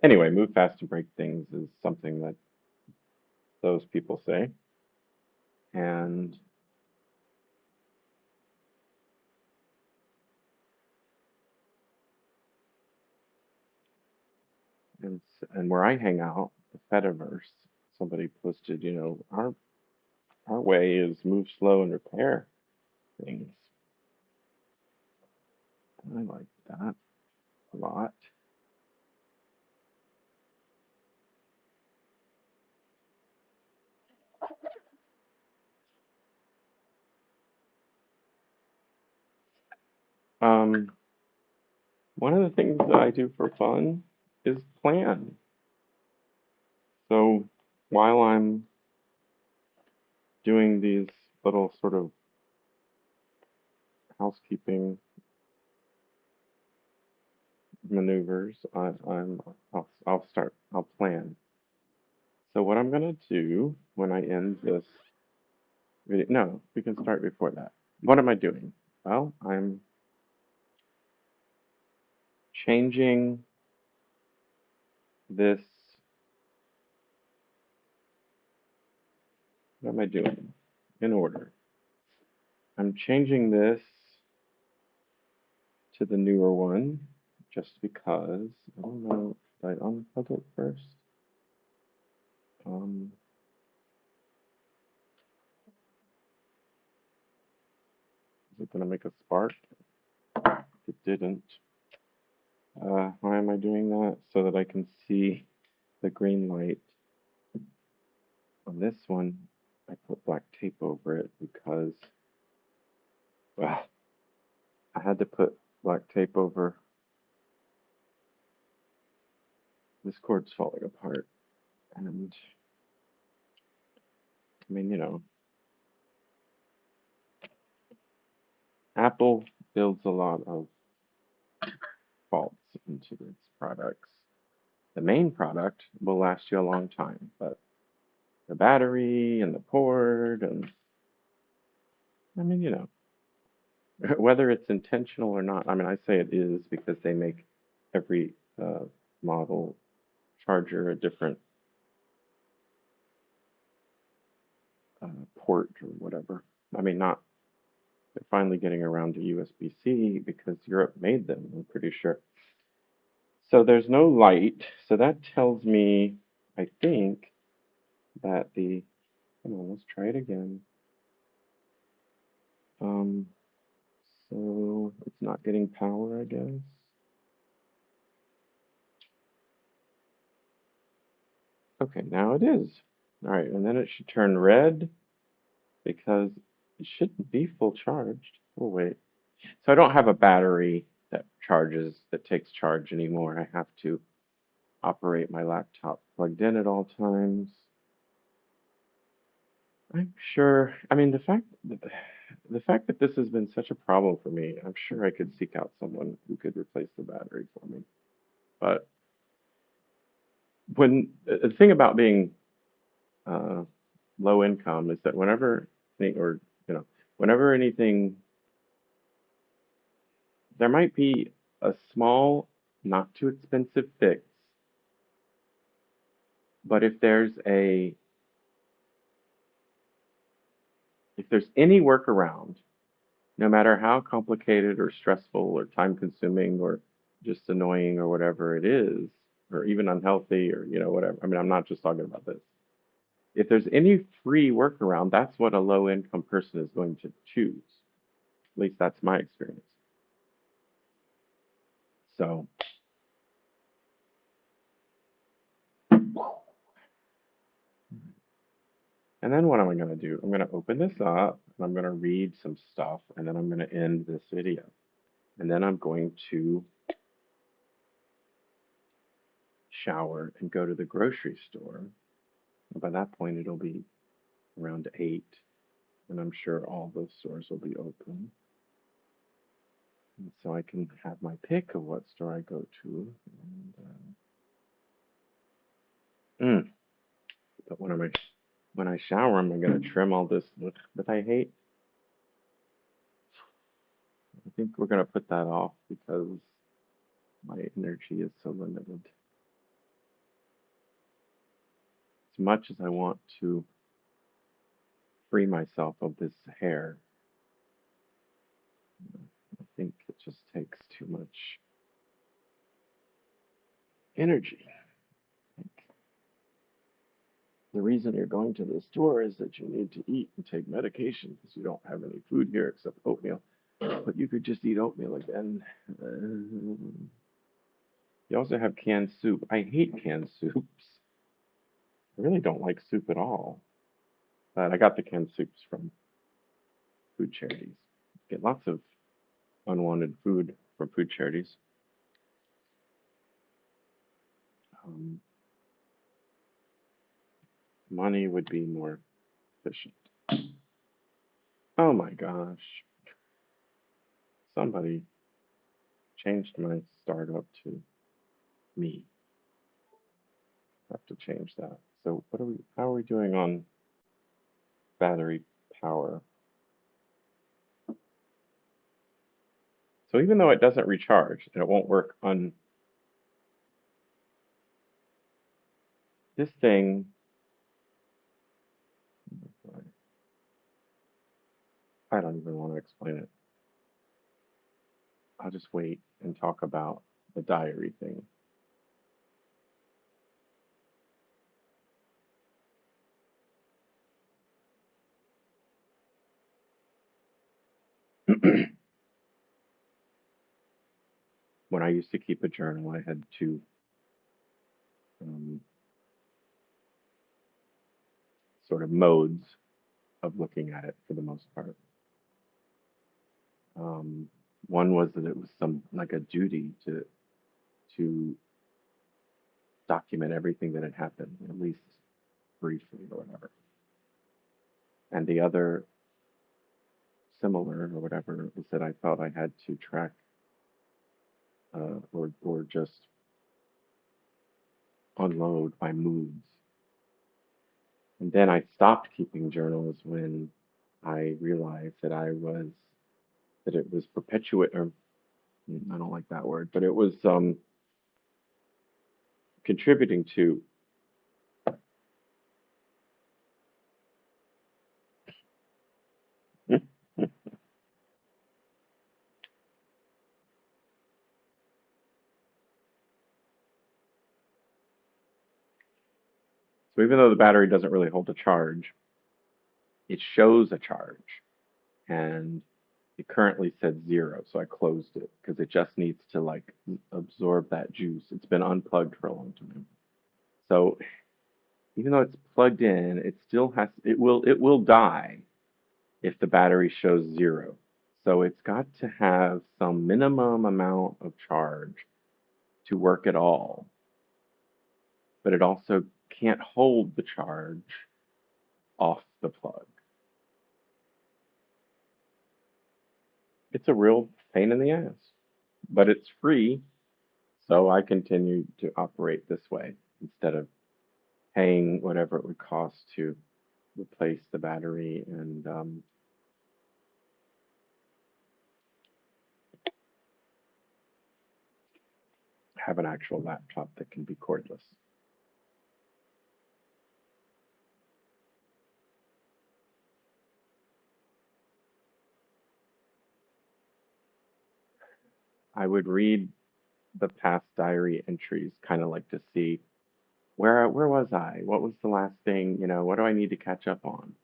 Anyway, move fast and break things is something that those people say, and and where I hang out, the Fediverse, somebody posted, you know, our way is move slow and repair things. I like that a lot. Um, One of the things that I do for fun is plan. So while I'm doing these little sort of housekeeping maneuvers, I'll plan. So what I'm gonna do when I end this video, no, we can start before that. What am I doing? Well, I'm changing this. What am I doing? In order. I'm changing this to the newer one just because I don't know. Did I unplug it first? Um, is it gonna make a spark? It didn't. Why am I doing that? So that I can see the green light. On this one, I put black tape over it because well, I had to put black tape over. This cord's falling apart, and I mean, you know, Apple builds a lot of faults into its products. The main product will last you a long time, but the battery and the cord, and I mean, you know, whether it's intentional or not. I mean, I say it is because they make every model charger a different uh, port or whatever. I mean, not they're finally getting around to USB-C because Europe made them, I'm pretty sure. So there's no light, so that tells me, I think, that the, come on, let's try it again. Um, so it's not getting power, I guess. Okay, now it is. All right, and then it should turn red because it shouldn't be full charged. Oh, wait. So I don't have a battery that charges, that takes charge anymore. I have to operate my laptop plugged in at all times. I'm sure, I mean, the fact that this has been such a problem for me, I'm sure I could seek out someone who could replace the battery for me. But when the thing about being uh, low income is that whenever or you know whenever anything there might be a small, not too expensive fix, but if there's any workaround, no matter how complicated or stressful or time consuming or just annoying or whatever it is, or even unhealthy or whatever. I mean, I'm not just talking about this. If there's any free workaround, that's what a low income person is going to choose. At least that's my experience. So, and then what am I going to do? I'm going to open this up and I'm going to read some stuff and then I'm going to end this video. And then I'm going to shower and go to the grocery store. And by that point, it'll be around 8, and I'm sure all those stores will be open. And so I can have my pick of what store I go to. And, but when I shower, I'm going to trim all this that I hate. I think we're going to put that off because my energy is so limited. As much as I want to free myself of this hair, I think it just takes too much energy. The reason you're going to the store is that you need to eat and take medication because you don't have any food here except oatmeal. But you could just eat oatmeal again. You also have canned soup. I hate canned soups. I really don't like soup at all. But I got the canned soups from food charities. Get lots of unwanted food from food charities. Um, Money would be more efficient. Oh my gosh. Somebody changed my startup to me. I have to change that. So how are we doing on battery power? So even though it doesn't recharge and it won't work on this thing, I don't even want to explain it. I'll just wait and talk about the diary thing. When I used to keep a journal, I had two um, sort of modes of looking at it for the most part. Um, One was that it was some like a duty to document everything that had happened, at least briefly or whatever. And the other similar or whatever was that I felt I had to track or just unload my moods. And then I stopped keeping journals when I realized that it was perpetuate or I don't like that word, but it was contributing to. So even though the battery doesn't really hold a charge, it shows a charge. And it currently said 0, so I closed it because it just needs to like absorb that juice. It's been unplugged for a long time. So even though it's plugged in, it will die if the battery shows 0. So it's got to have some minimum amount of charge to work at all, but it also can't hold the charge off the plug. It's a real pain in the ass, but it's free, so I continue to operate this way. instead of paying whatever it would cost to replace the battery and have an actual laptop that can be cordless. I would read the past diary entries, kind of like to see where was I? What was the last thing? What do I need to catch up on?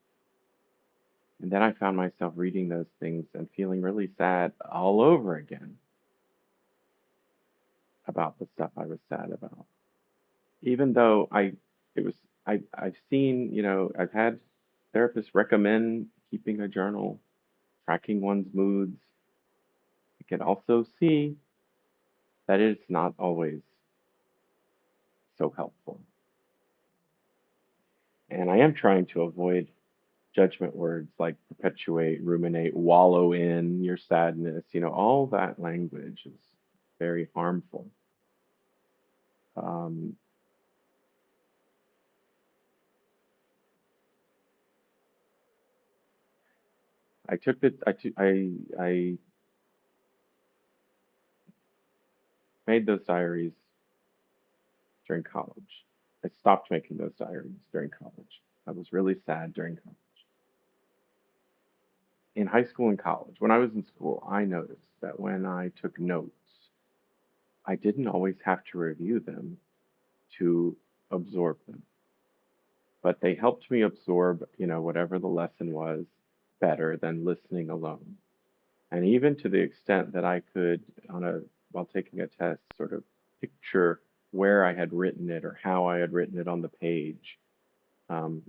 And then I found myself reading those things and feeling really sad all over again about the stuff I was sad about. Even though it was, I've seen, I've had therapists recommend keeping a journal, tracking one's moods. I can also see that it's not always so helpful. And I am trying to avoid judgment words like perpetuate, ruminate, wallow in your sadness. All that language is very harmful. Um, I took the I made those diaries during college. I stopped making those diaries during college. I was really sad during college. In high school and college, when I was in school, I noticed that when I took notes, I didn't always have to review them to absorb them, but they helped me absorb, whatever the lesson was better than listening alone. And even to the extent that I could, while taking a test, sort of picture where I had written it or how I had written it on the page. Oh,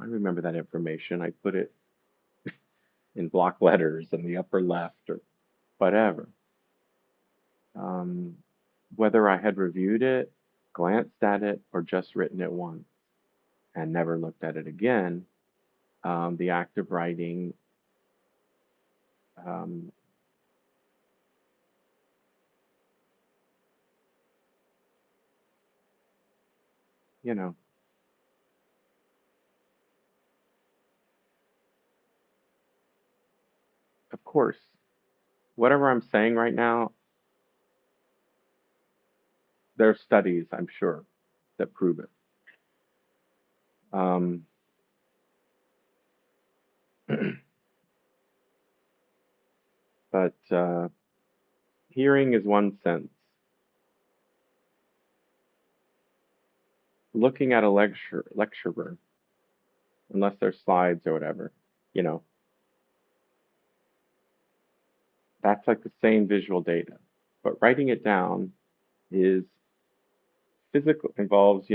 I remember that information. I put it in block letters in the upper left or whatever. Um, Whether I had reviewed it, glanced at it, or just written it once and never looked at it again, the act of writing, um, you know, of course, whatever I'm saying right now, there are studies, I'm sure, that prove it. Um, but hearing is one sense. Looking at a lecturer, unless there's slides or whatever, you know, that's like the same visual data. But writing it down is physical, involves,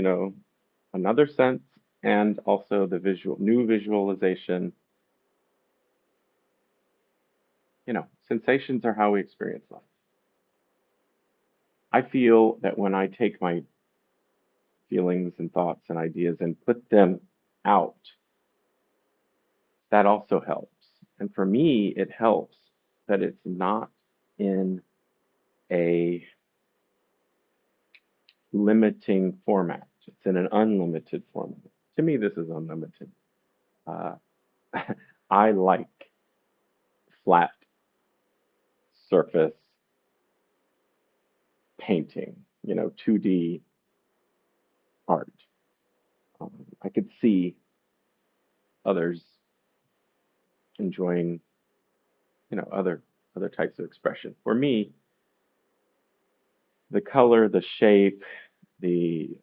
another sense and also the new visualization. Sensations are how we experience life. I feel that when I take my feelings and thoughts and ideas and put them out, that also helps. And for me, it helps that it's not in a limiting format. It's in an unlimited format. To me, this is unlimited. Uh, I like flat surface painting, 2D art. I could see others enjoying, other types of expression. For me, the color, the shape, the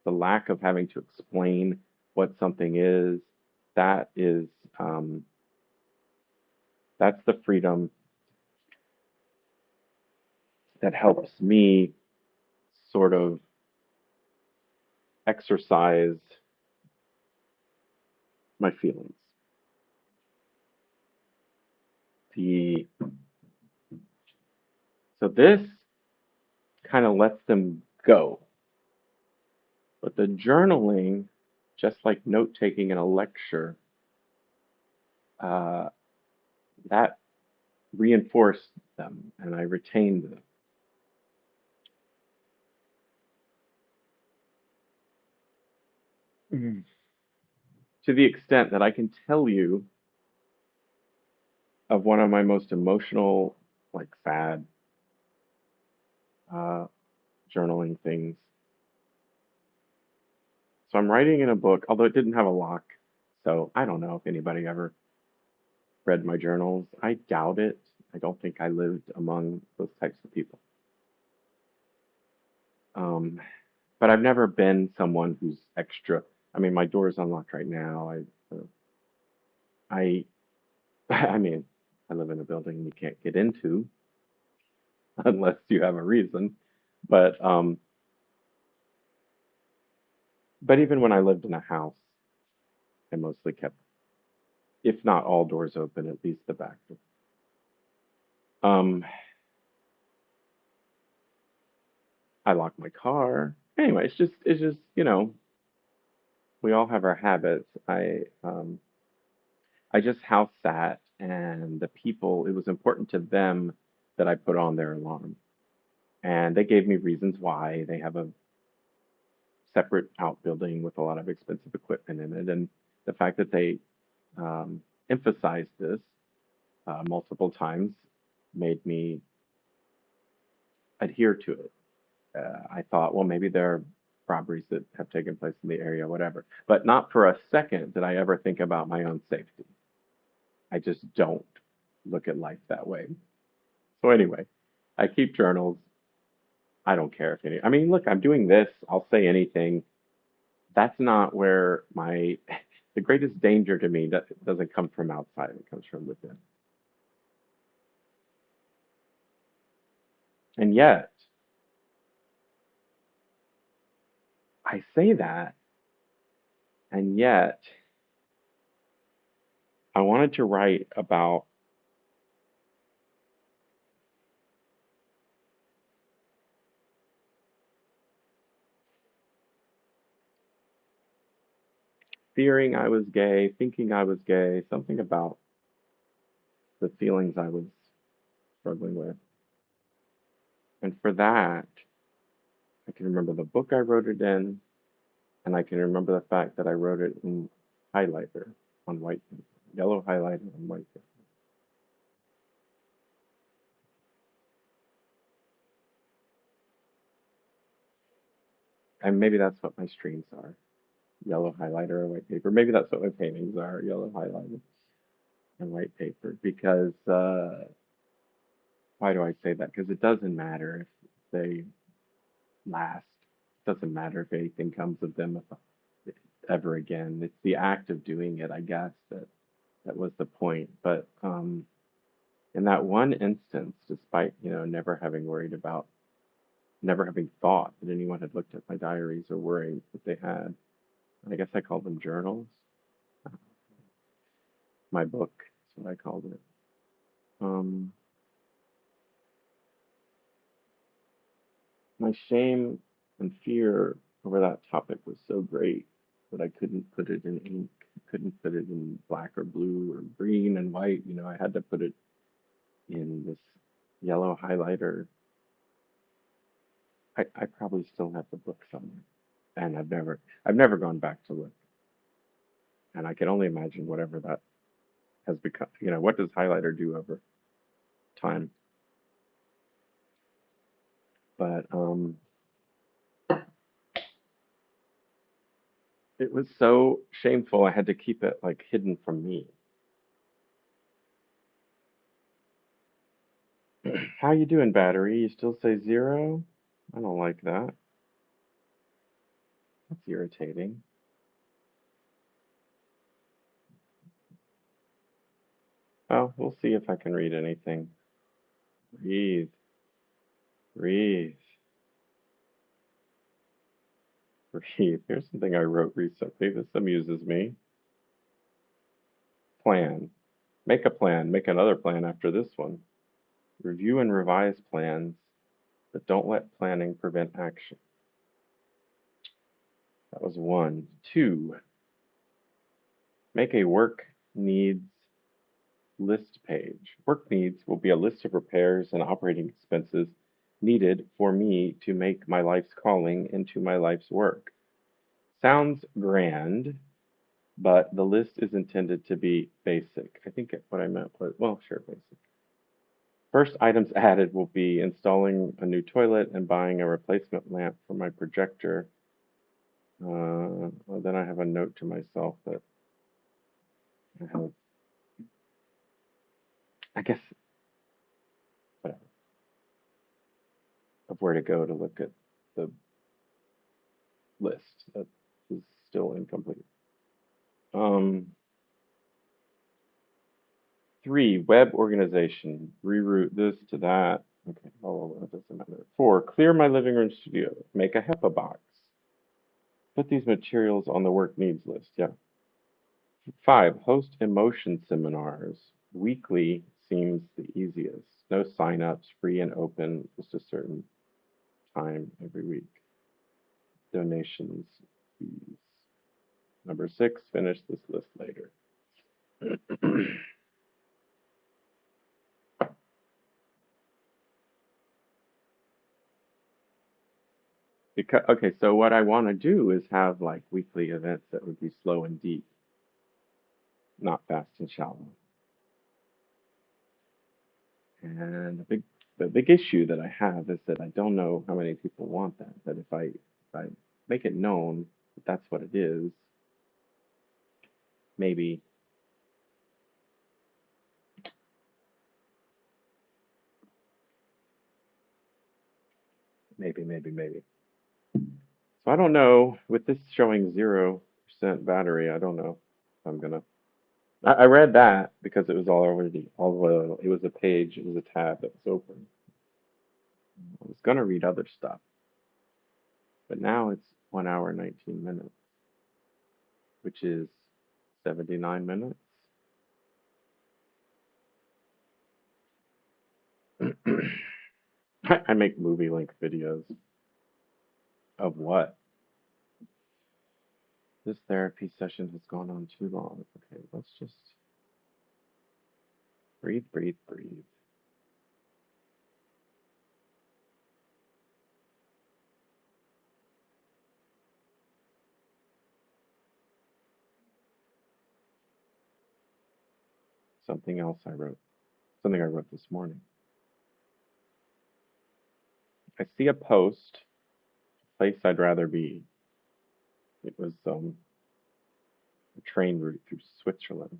lack of having to explain what something is, that is that's the freedom that helps me sort of exercise my feelings. The So this kind of lets them go, but the journaling, just like note taking in a lecture, uh, that reinforced them, and I retained them. to the extent that I can tell you of one of my most emotional, like sad uh, journaling things. So I'm writing in a book, although it didn't have a lock. So I don't know if anybody ever read my journals. I doubt it. I don't think I lived among those types of people. Um, but I've never been someone who's extra. I mean, my door is unlocked right now. I, I mean, I live in a building you can't get into unless you have a reason. But um, but even when I lived in a house, I mostly kept, if not all doors open, at least the back door. Um, I lock my car. Anyway, it's just we all have our habits. I just house sat, and the people, it was important to them that I put on their alarm. And they gave me reasons why. They have a separate outbuilding with a lot of expensive equipment in it. And the fact that they um, emphasized this multiple times made me adhere to it. I thought, well, maybe there are robberies that have taken place in the area, whatever. But not for a second did I ever think about my own safety. I just don't look at life that way. So anyway, I keep journals. I don't care if any. I mean, look, I'm doing this. I'll say anything. That's not where my the greatest danger to me that doesn't come from outside. It comes from within. And yet, I say that, and yet I wanted to write about fearing I was gay, thinking I was gay, something about the feelings I was struggling with. And for that, I can remember the book I wrote it in, and I can remember the fact that I wrote it in highlighter on white paper, yellow highlighter on white paper. And maybe that's what my streams are, yellow highlighter on white paper. Maybe that's what my paintings are, yellow highlighter on white paper. Because why do I say that? Because it doesn't matter if they last. It doesn't matter if anything comes of them ever again. It's the act of doing it, I guess, that was the point. But in that one instance, despite never having worried about, never having thought that anyone had looked at my diaries or worried that they had, I guess I called them journals. My book is what I called it. Um, my shame and fear over that topic was so great that I couldn't put it in ink. I couldn't put it in black or blue or green and white. I had to put it in this yellow highlighter. I probably still have the book somewhere, and I've never gone back to look. And I can only imagine whatever that has become. What does highlighter do over time? But it was so shameful. I had to keep it like hidden from me. How you doing, battery? You still say zero? I don't like that. That's irritating. Oh, we'll see if I can read anything. Breathe, breathe, breathe. Here's something I wrote recently. This amuses me. Plan. Make a plan. Make another plan after this one. Review and revise plans, but don't let planning prevent action. That was one. Two, make a work needs list page. Work needs will be a list of repairs and operating expenses needed for me to make my life's calling into my life's work. Sounds grand, but the list is intended to be basic. I think what I meant was, well, sure, basic. First items added will be installing a new toilet and buying a replacement lamp for my projector. Well, then I have a note to myself that I have, I guess, whatever, of where to go to look at the list that is still incomplete. Um, 3, web organization. Reroute this to that. Okay, oh, that doesn't matter. 4, clear my living room studio. Make a HEPA box. Put these materials on the work needs list. Yeah. 5, host emotion seminars. Weekly seems the easiest. No sign-ups, free and open, just a certain time every week. Donations, fees. Number 6, finish this list later. Because, okay, so what I want to do is have like weekly events that would be slow and deep, not fast and shallow. And the big issue that I have is that I don't know how many people want that. But if I make it known that that's what it is, maybe maybe. So I don't know. With this showing 0% battery, I don't know if I'm gonna. I read that because it was already all it was a page, it was a tab that was open. I was gonna read other stuff, but now it's 1 hour 19 minutes, which is 79 minutes. I make movie length videos of what? This therapy session has gone on too long. Okay, let's just breathe, breathe, breathe. Something else I wrote. Something I wrote this morning. I see a post, place I'd rather be. It was a train route through Switzerland.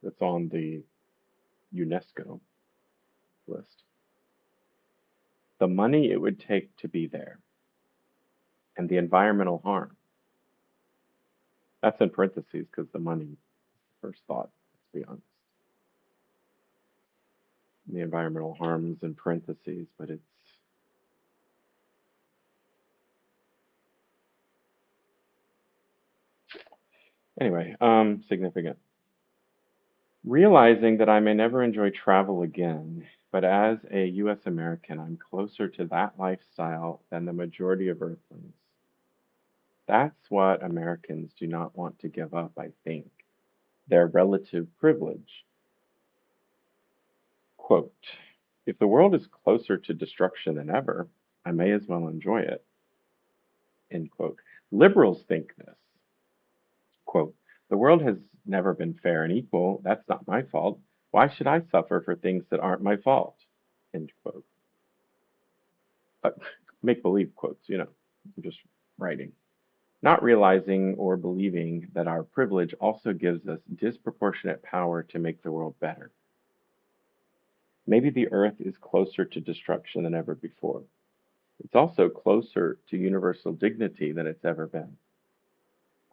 It's on the UNESCO list. The money it would take to be there and the environmental harm. That's in parentheses because the money, first thought, let's be honest. The environmental harms in parentheses, but it's anyway, significant. Realizing that I may never enjoy travel again, but as a US American, I'm closer to that lifestyle than the majority of Earthlings. That's what Americans do not want to give up, I think. Their relative privilege. Quote, if the world is closer to destruction than ever, I may as well enjoy it. End quote. Liberals think this. Quote, the world has never been fair and equal. That's not my fault. Why should I suffer for things that aren't my fault? End quote. Uh, Make believe quotes, I'm just writing. Not realizing or believing that our privilege also gives us disproportionate power to make the world better. Maybe the earth is closer to destruction than ever before. It's also closer to universal dignity than it's ever been.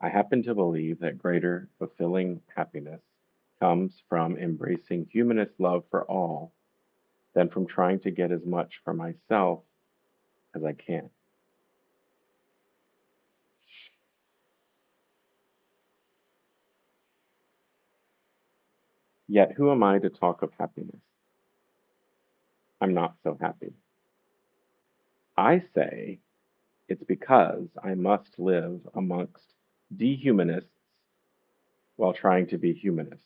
I happen to believe that greater, fulfilling happiness comes from embracing humanist love for all than from trying to get as much for myself as I can. Yet, who am I to talk of happiness? I'm not so happy. I say it's because I must live amongst dehumanists while trying to be humanist.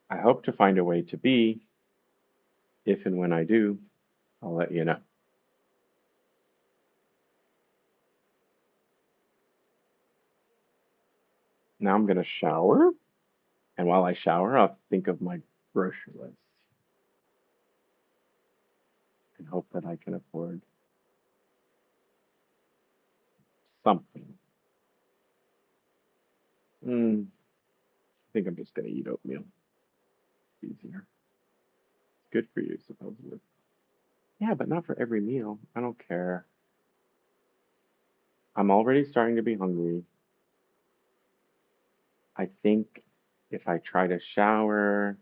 I hope to find a way to be. If and when I do, I'll let you know. Now I'm going to shower. And while I shower, I'll think of my grocery list and hope that I can afford something. I think I'm just going to eat oatmeal. It's easier. It's good for you, supposedly. Yeah, but not for every meal. I don't care. I'm already starting to be hungry. I think if I try to shower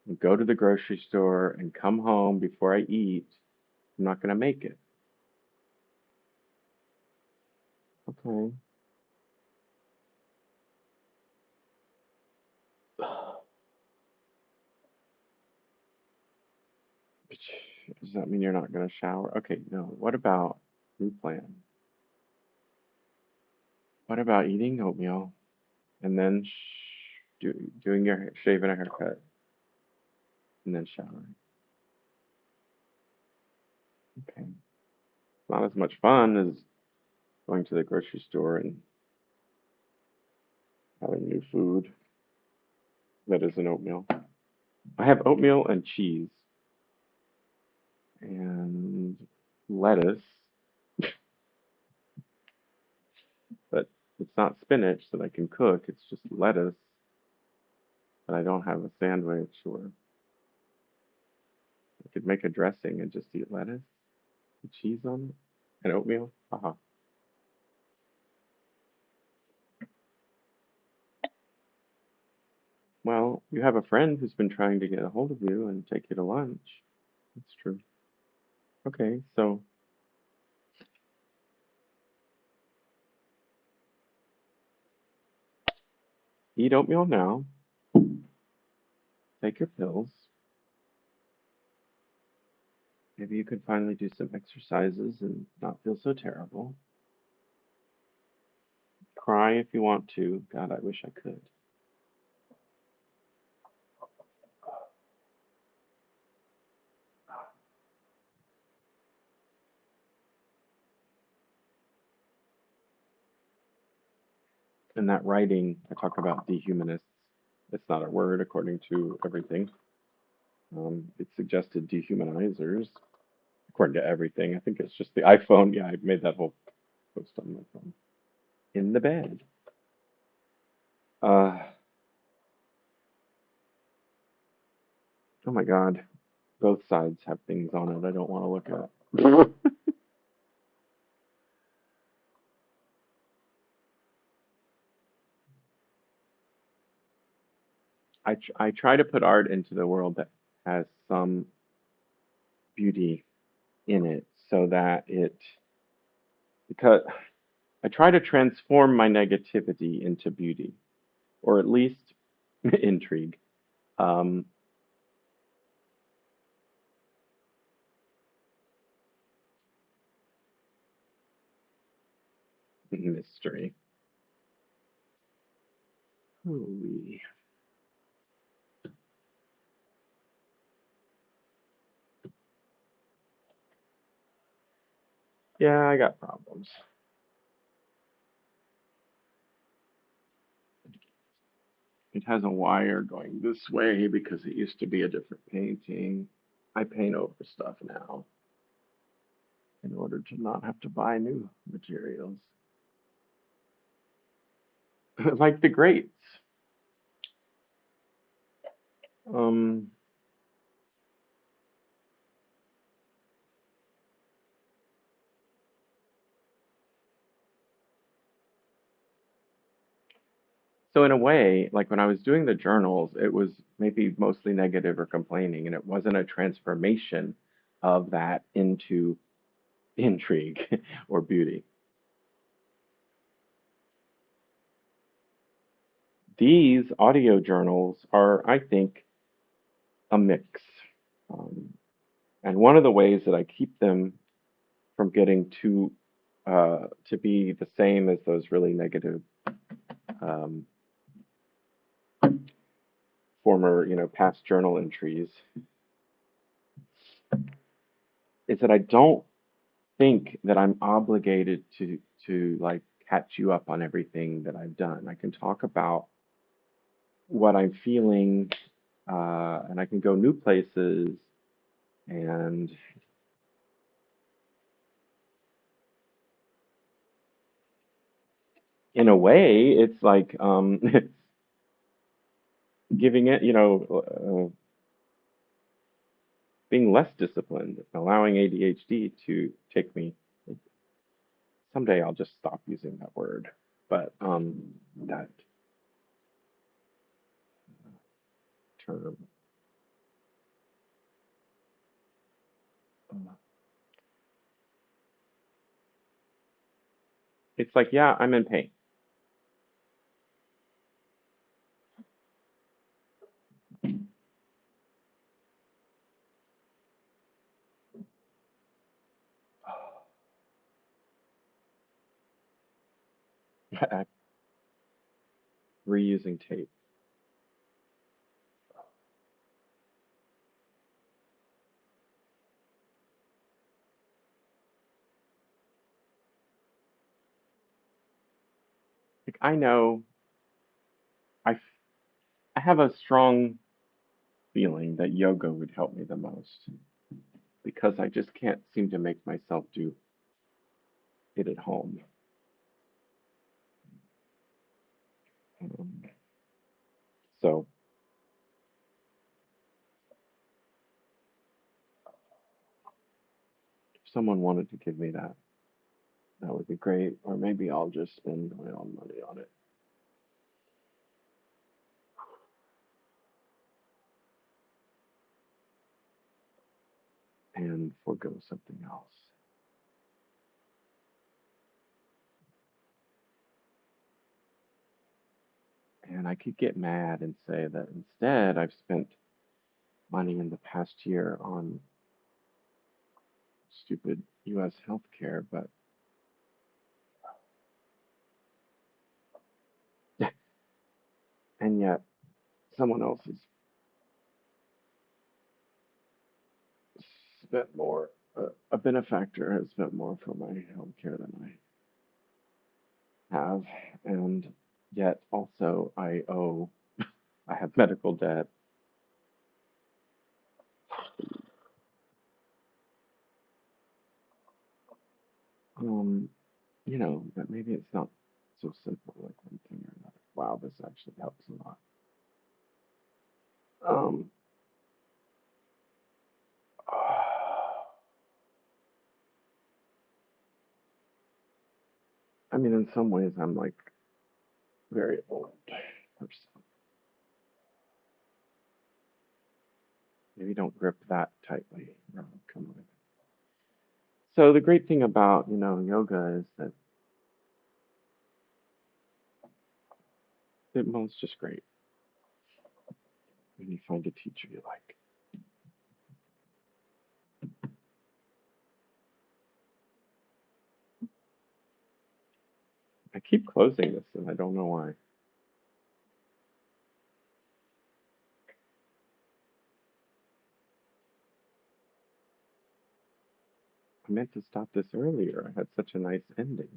and go to the grocery store and come home before I eat, I'm not going to make it. Okay. Does that mean you're not going to shower? Okay, no. What about new plan? What about eating oatmeal and then doing your shaving a haircut and then showering? Okay. It's not as much fun as going to the grocery store and having new food that isn't oatmeal. I have oatmeal and cheese and lettuce, but it's not spinach that I can cook. It's just lettuce, but I don't have a sandwich, or I could make a dressing and just eat lettuce with cheese on it and oatmeal. Haha. Well, you have a friend who's been trying to get a hold of you and take you to lunch. That's true. Okay, so eat oatmeal now, take your pills. Maybe you could finally do some exercises and not feel so terrible. Cry if you want to. God, I wish I could. In that writing, I talk about dehumanists. It's not a word according to everything. It suggested dehumanizers according to everything. I think it's just the iPhone. Yeah, I made that whole post on my phone. In the bed. Uh, oh my God. Both sides have things on it I don't want to look at. I try to put art into the world that has some beauty in it so that because I try to transform my negativity into beauty, or at least intrigue, um, mystery. Holy. Yeah, I got problems. It has a wire going this way because it used to be a different painting. I paint over stuff now in order to not have to buy new materials. Like the grates. Um, so in a way, like when I was doing the journals, it was maybe mostly negative or complaining, and it wasn't a transformation of that into intrigue or beauty. These audio journals are, I think, a mix. Um, and one of the ways that I keep them from getting to be the same as those really negative um, former, past journal entries is that I don't think that I'm obligated to like catch you up on everything that I've done. I can talk about what I'm feeling, and I can go new places. And in a way, it's like giving it, being less disciplined, allowing ADHD to take me. Someday I'll just stop using that word, but that term. It's like, yeah, I'm in pain. Reusing tape. Like I know I, f- I have a strong feeling that yoga would help me the most because I just can't seem to make myself do it at home. Um, so if someone wanted to give me that, that would be great. Or maybe I'll just spend my own money on it and forego something else. And I could get mad and say that instead I've spent money in the past year on stupid US healthcare, but and yet someone else has spent more. A benefactor has spent more for my healthcare than I have, and yet also I owe. I have medical debt. Um, but maybe it's not so simple like one thing or another. Wow, this actually helps a lot. Um, I mean, in some ways, I'm like very old person. Maybe don't grip that tightly. No, come on. So the great thing about yoga is that well, it's just great when you find a teacher you like. I keep closing this and I don't know why. I meant to stop this earlier. I had such a nice ending.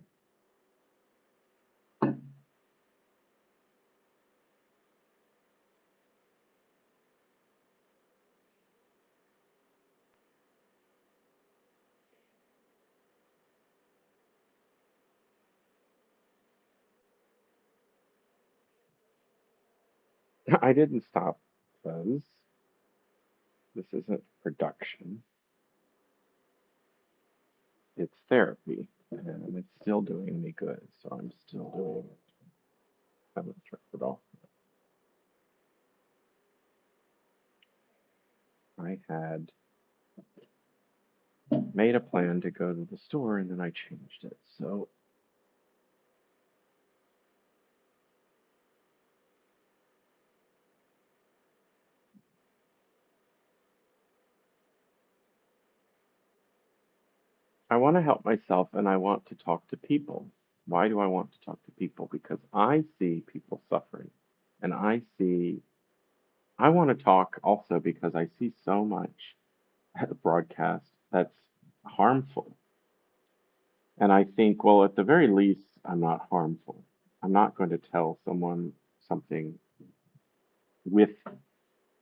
I didn't stop because this isn't production. It's therapy, and it's still doing me good. So I'm still doing it. I haven't tried it all. I had made a plan to go to the store and then I changed it. So I want to help myself and I want to talk to people. Why do I want to talk to people? Because I see people suffering. And I want to talk also because I see so much broadcast that's harmful. And I think, well, at the very least, I'm not harmful. I'm not going to tell someone something with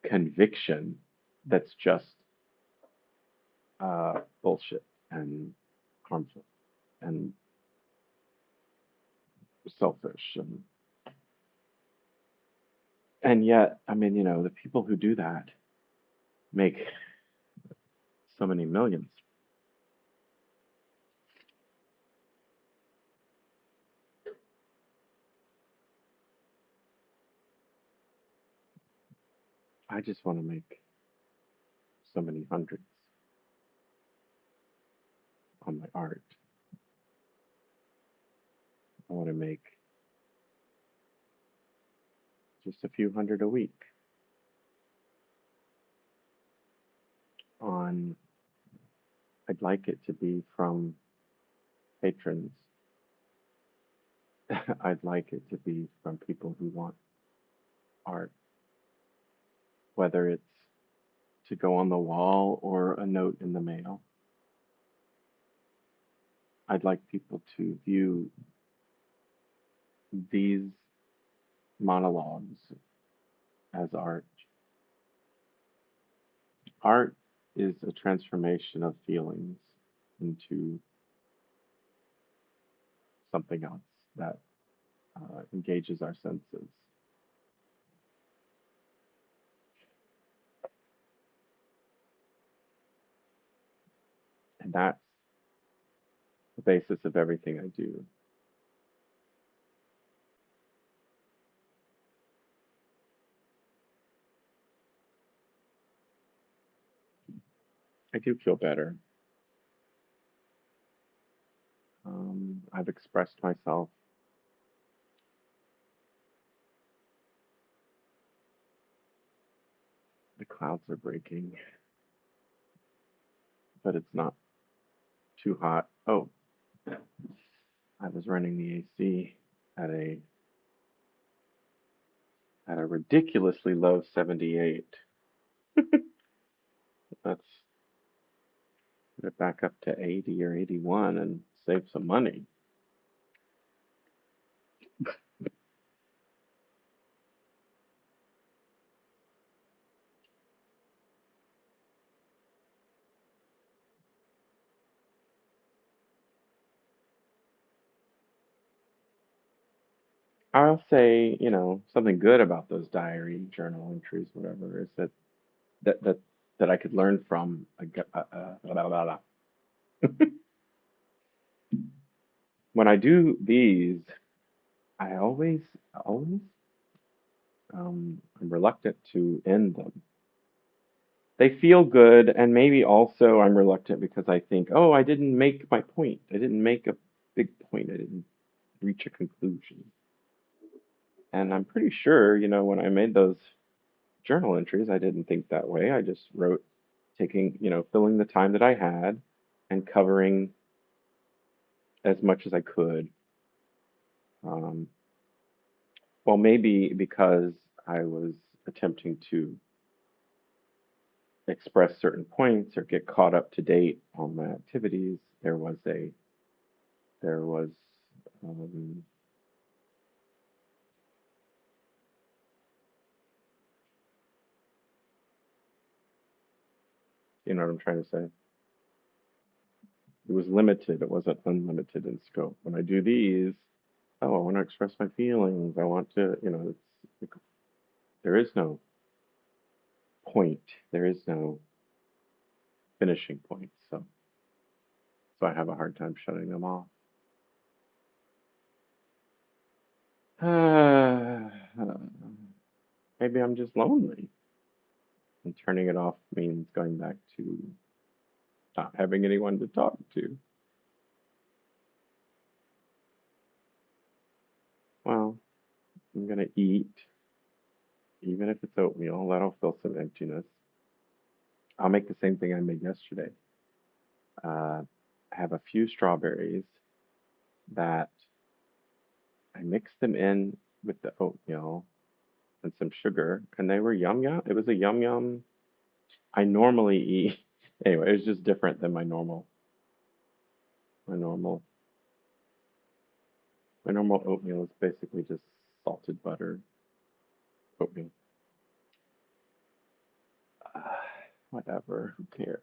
conviction that's just bullshit and harmful and selfish. And yet, I mean, the people who do that make so many millions. I just want to make so many hundreds on my art. I want to make just a few hundred a week on, I'd like it to be from patrons. I'd like it to be from people who want art, whether it's to go on the wall or a note in the mail. I'd like people to view these monologues as art. Art is a transformation of feelings into something else that engages our senses. And that's the basis of everything I do. I do feel better. I've expressed myself. The clouds are breaking, but it's not too hot. Oh, I was running the AC at a ridiculously low 78. Let's get it back up to 80 or 81 and save some money. I'll say, something good about those diary journal entries, whatever, is that that that I could learn from. Blah, blah, blah. When I do these, I always, I'm reluctant to end them. They feel good, and maybe also I'm reluctant because I think, oh, I didn't make my point. I didn't make a big point. I didn't reach a conclusion. And I'm pretty sure, when I made those journal entries, I didn't think that way. I just wrote, filling the time that I had and covering as much as I could. Um, well, maybe because I was attempting to express certain points or get caught up to date on my activities, there was, um, you know what I'm trying to say? It was limited. It wasn't unlimited in scope. When I do these, oh, I want to express my feelings. I want to, there is no point. There is no finishing point. So I have a hard time shutting them off. Maybe I'm just lonely, and turning it off means going back to not having anyone to talk to. Well, I'm gonna eat, even if it's oatmeal. That'll fill some emptiness. I'll make the same thing I made yesterday. I have a few strawberries that I mixed them in with the oatmeal and some sugar, and they were yum yum. It was a yum yum. I normally eat anyway. It was just different than my normal. My normal oatmeal is basically just salted butter oatmeal. Uh, Whatever, who cares?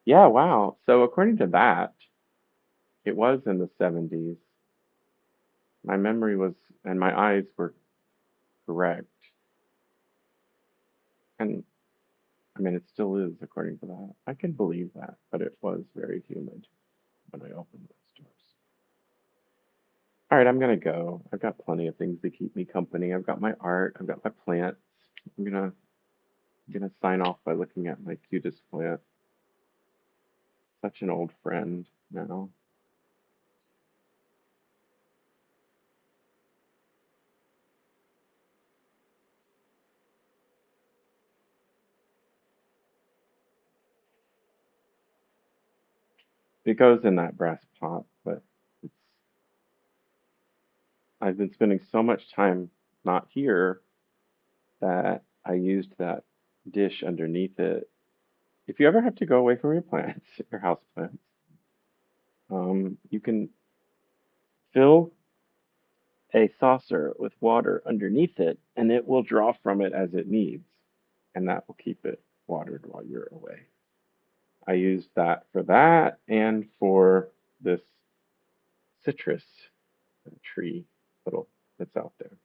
Yeah, wow. So according to that, it was in the 70s. My memory was, and my eyes were correct. And I mean, it still is according to that. I can believe that, but it was very humid when I opened those doors. All right, I'm gonna go. I've got plenty of things to keep me company. I've got my art. I've got my plants. I'm gonna sign off by looking at my cutest plant. Such an old friend now. It goes in that brass pot, but it's I've been spending so much time not here that I used that dish underneath it. If you ever have to go away from your plants, your house plants, you can fill a saucer with water underneath it, and it will draw from it as it needs, and that will keep it watered while you're away. I used that for that and for this citrus tree little that's out there.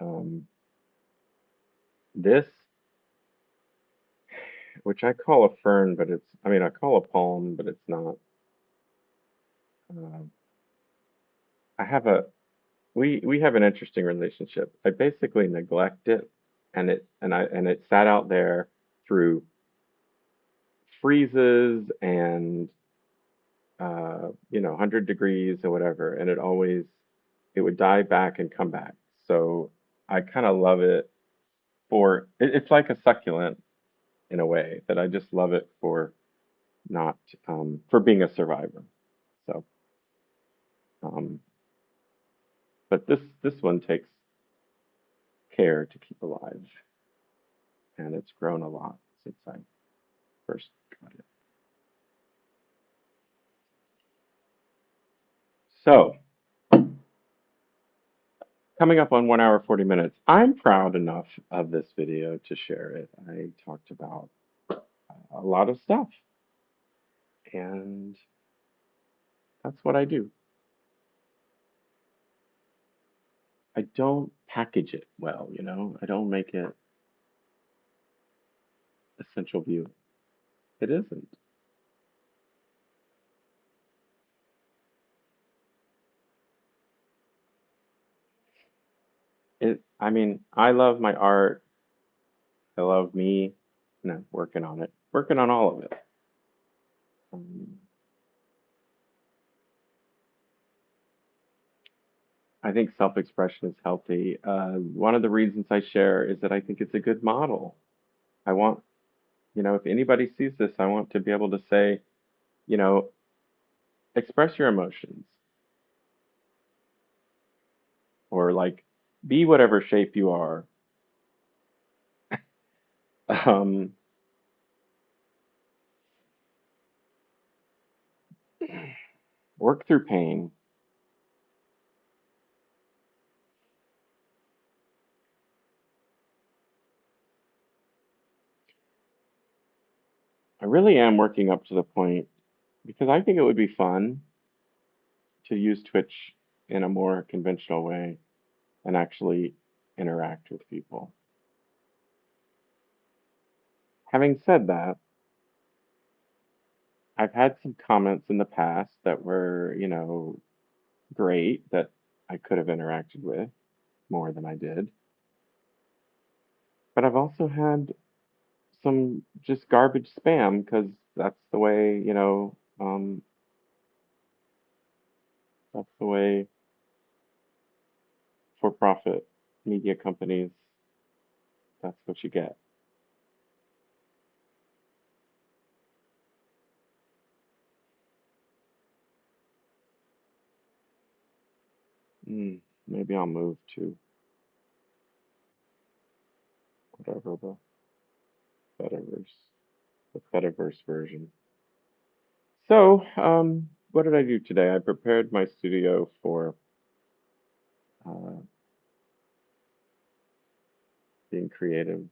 Um, this, which I call a fern, but I mean, I call a palm, but it's not. Uh, I have a, we have an interesting relationship. I basically neglect it, and it sat out there through freezes and 100 degrees or whatever, and it would die back and come back. So I kind of love it it's like a succulent in a way that I just love it for not for being a survivor. So, um, but this one takes care to keep alive, and it's grown a lot since I first got it. So, coming up on 1 hour 40 minutes, I'm proud enough of this video to share it. I talked about a lot of stuff, and that's what I do. I don't package it well, I don't make it essential view. It isn't. I mean, I love my art. I love me, and I'm working on it, working on all of it. Um, I think self-expression is healthy. One of the reasons I share is that I think it's a good model. I want, if anybody sees this, I want to be able to say, you know, express your emotions or like be whatever shape you are. Um, Work through pain. I really am working up to the point because I think it would be fun to use Twitch in a more conventional way and actually interact with people. Having said that, I've had some comments in the past that were, great that I could have interacted with more than I did. But I've also had some just garbage spam because that's the way, that's the way for profit media companies, that's what you get. Maybe I'll move to whatever Fediverse, the Fediverse version. So, what did I do today? I prepared my studio for uh, being creative.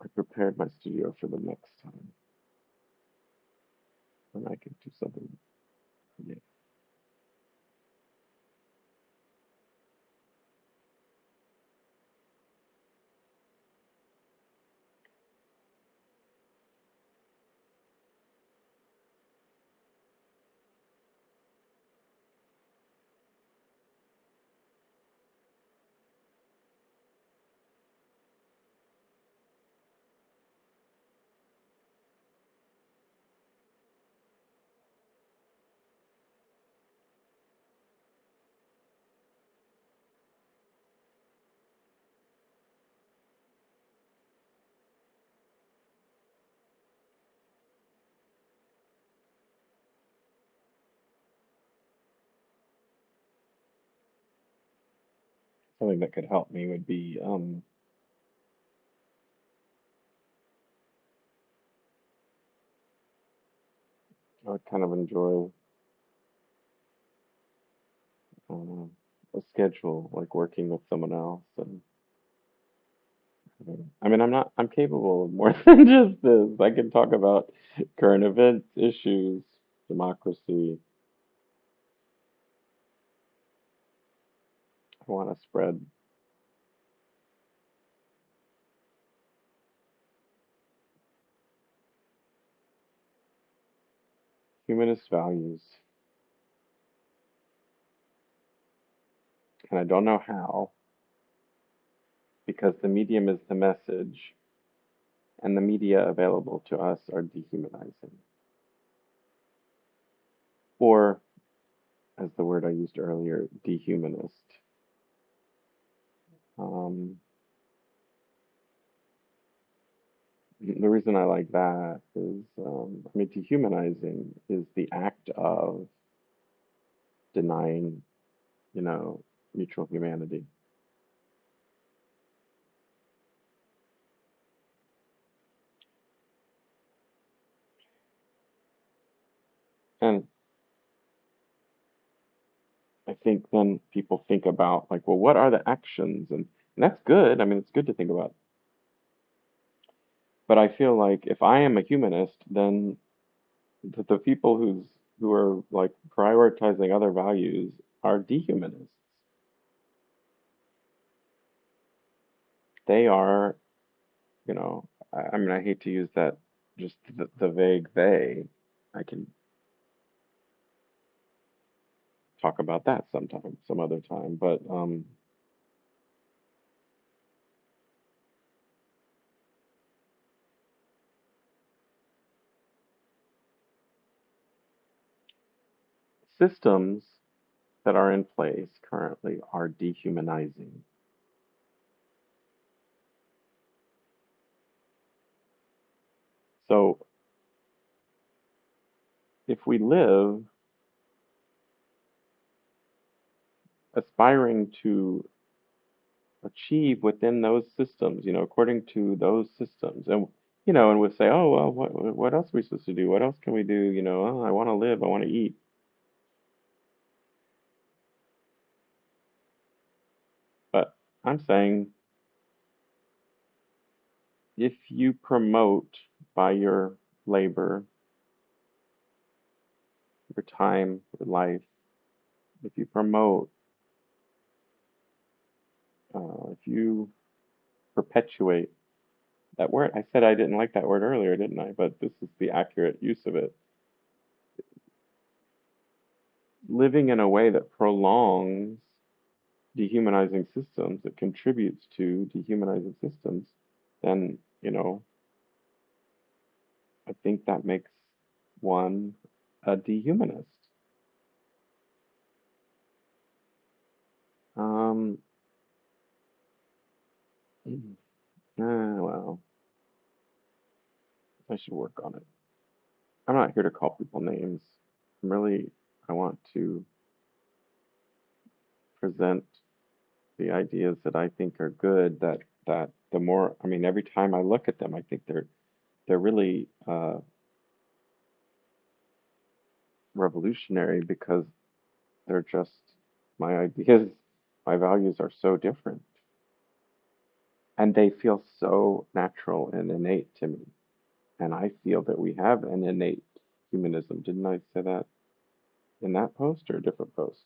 I prepared my studio for the next time when I can do something. Yeah, something that could help me would be I would kind of enjoy um, a schedule, like working with someone else. And I mean, I'm capable of more than just this. I can talk about current events, issues, democracy. I want to spread humanist values, and I don't know how because the medium is the message, and the media available to us are dehumanizing. Or, as the word I used earlier, dehumanist. Um, the reason I like that is, I mean, dehumanizing is the act of denying, you know, mutual humanity. And I think then people think about, like, well, what are the actions? And that's good. I mean, it's good to think about. But I feel like if I am a humanist, then the people who are like prioritizing other values are dehumanists. They are, I mean, I hate to use that, just the vague they. I can talk about that sometime, some other time. But systems that are in place currently are dehumanizing. So if we live aspiring to achieve within those systems, according to those systems, and we say, oh, well, what else are we supposed to do? What else can we do? Oh, I want to live, I want to eat. But I'm saying if you promote by your labor, your time, your life, if you promote, if you perpetuate that word, I said I didn't like that word earlier, didn't I? But this is the accurate use of it. Living in a way that prolongs dehumanizing systems, that contributes to dehumanizing systems, then, I think that makes one a dehumanist. Um, well, I should work on it. I'm not here to call people names. I want to present the ideas that I think are good. That the more, I mean, every time I look at them, I think they're really revolutionary because they're just my ideas, my values are so different. And they feel so natural and innate to me. And I feel that we have an innate humanism. Didn't I say that in that post or a different post?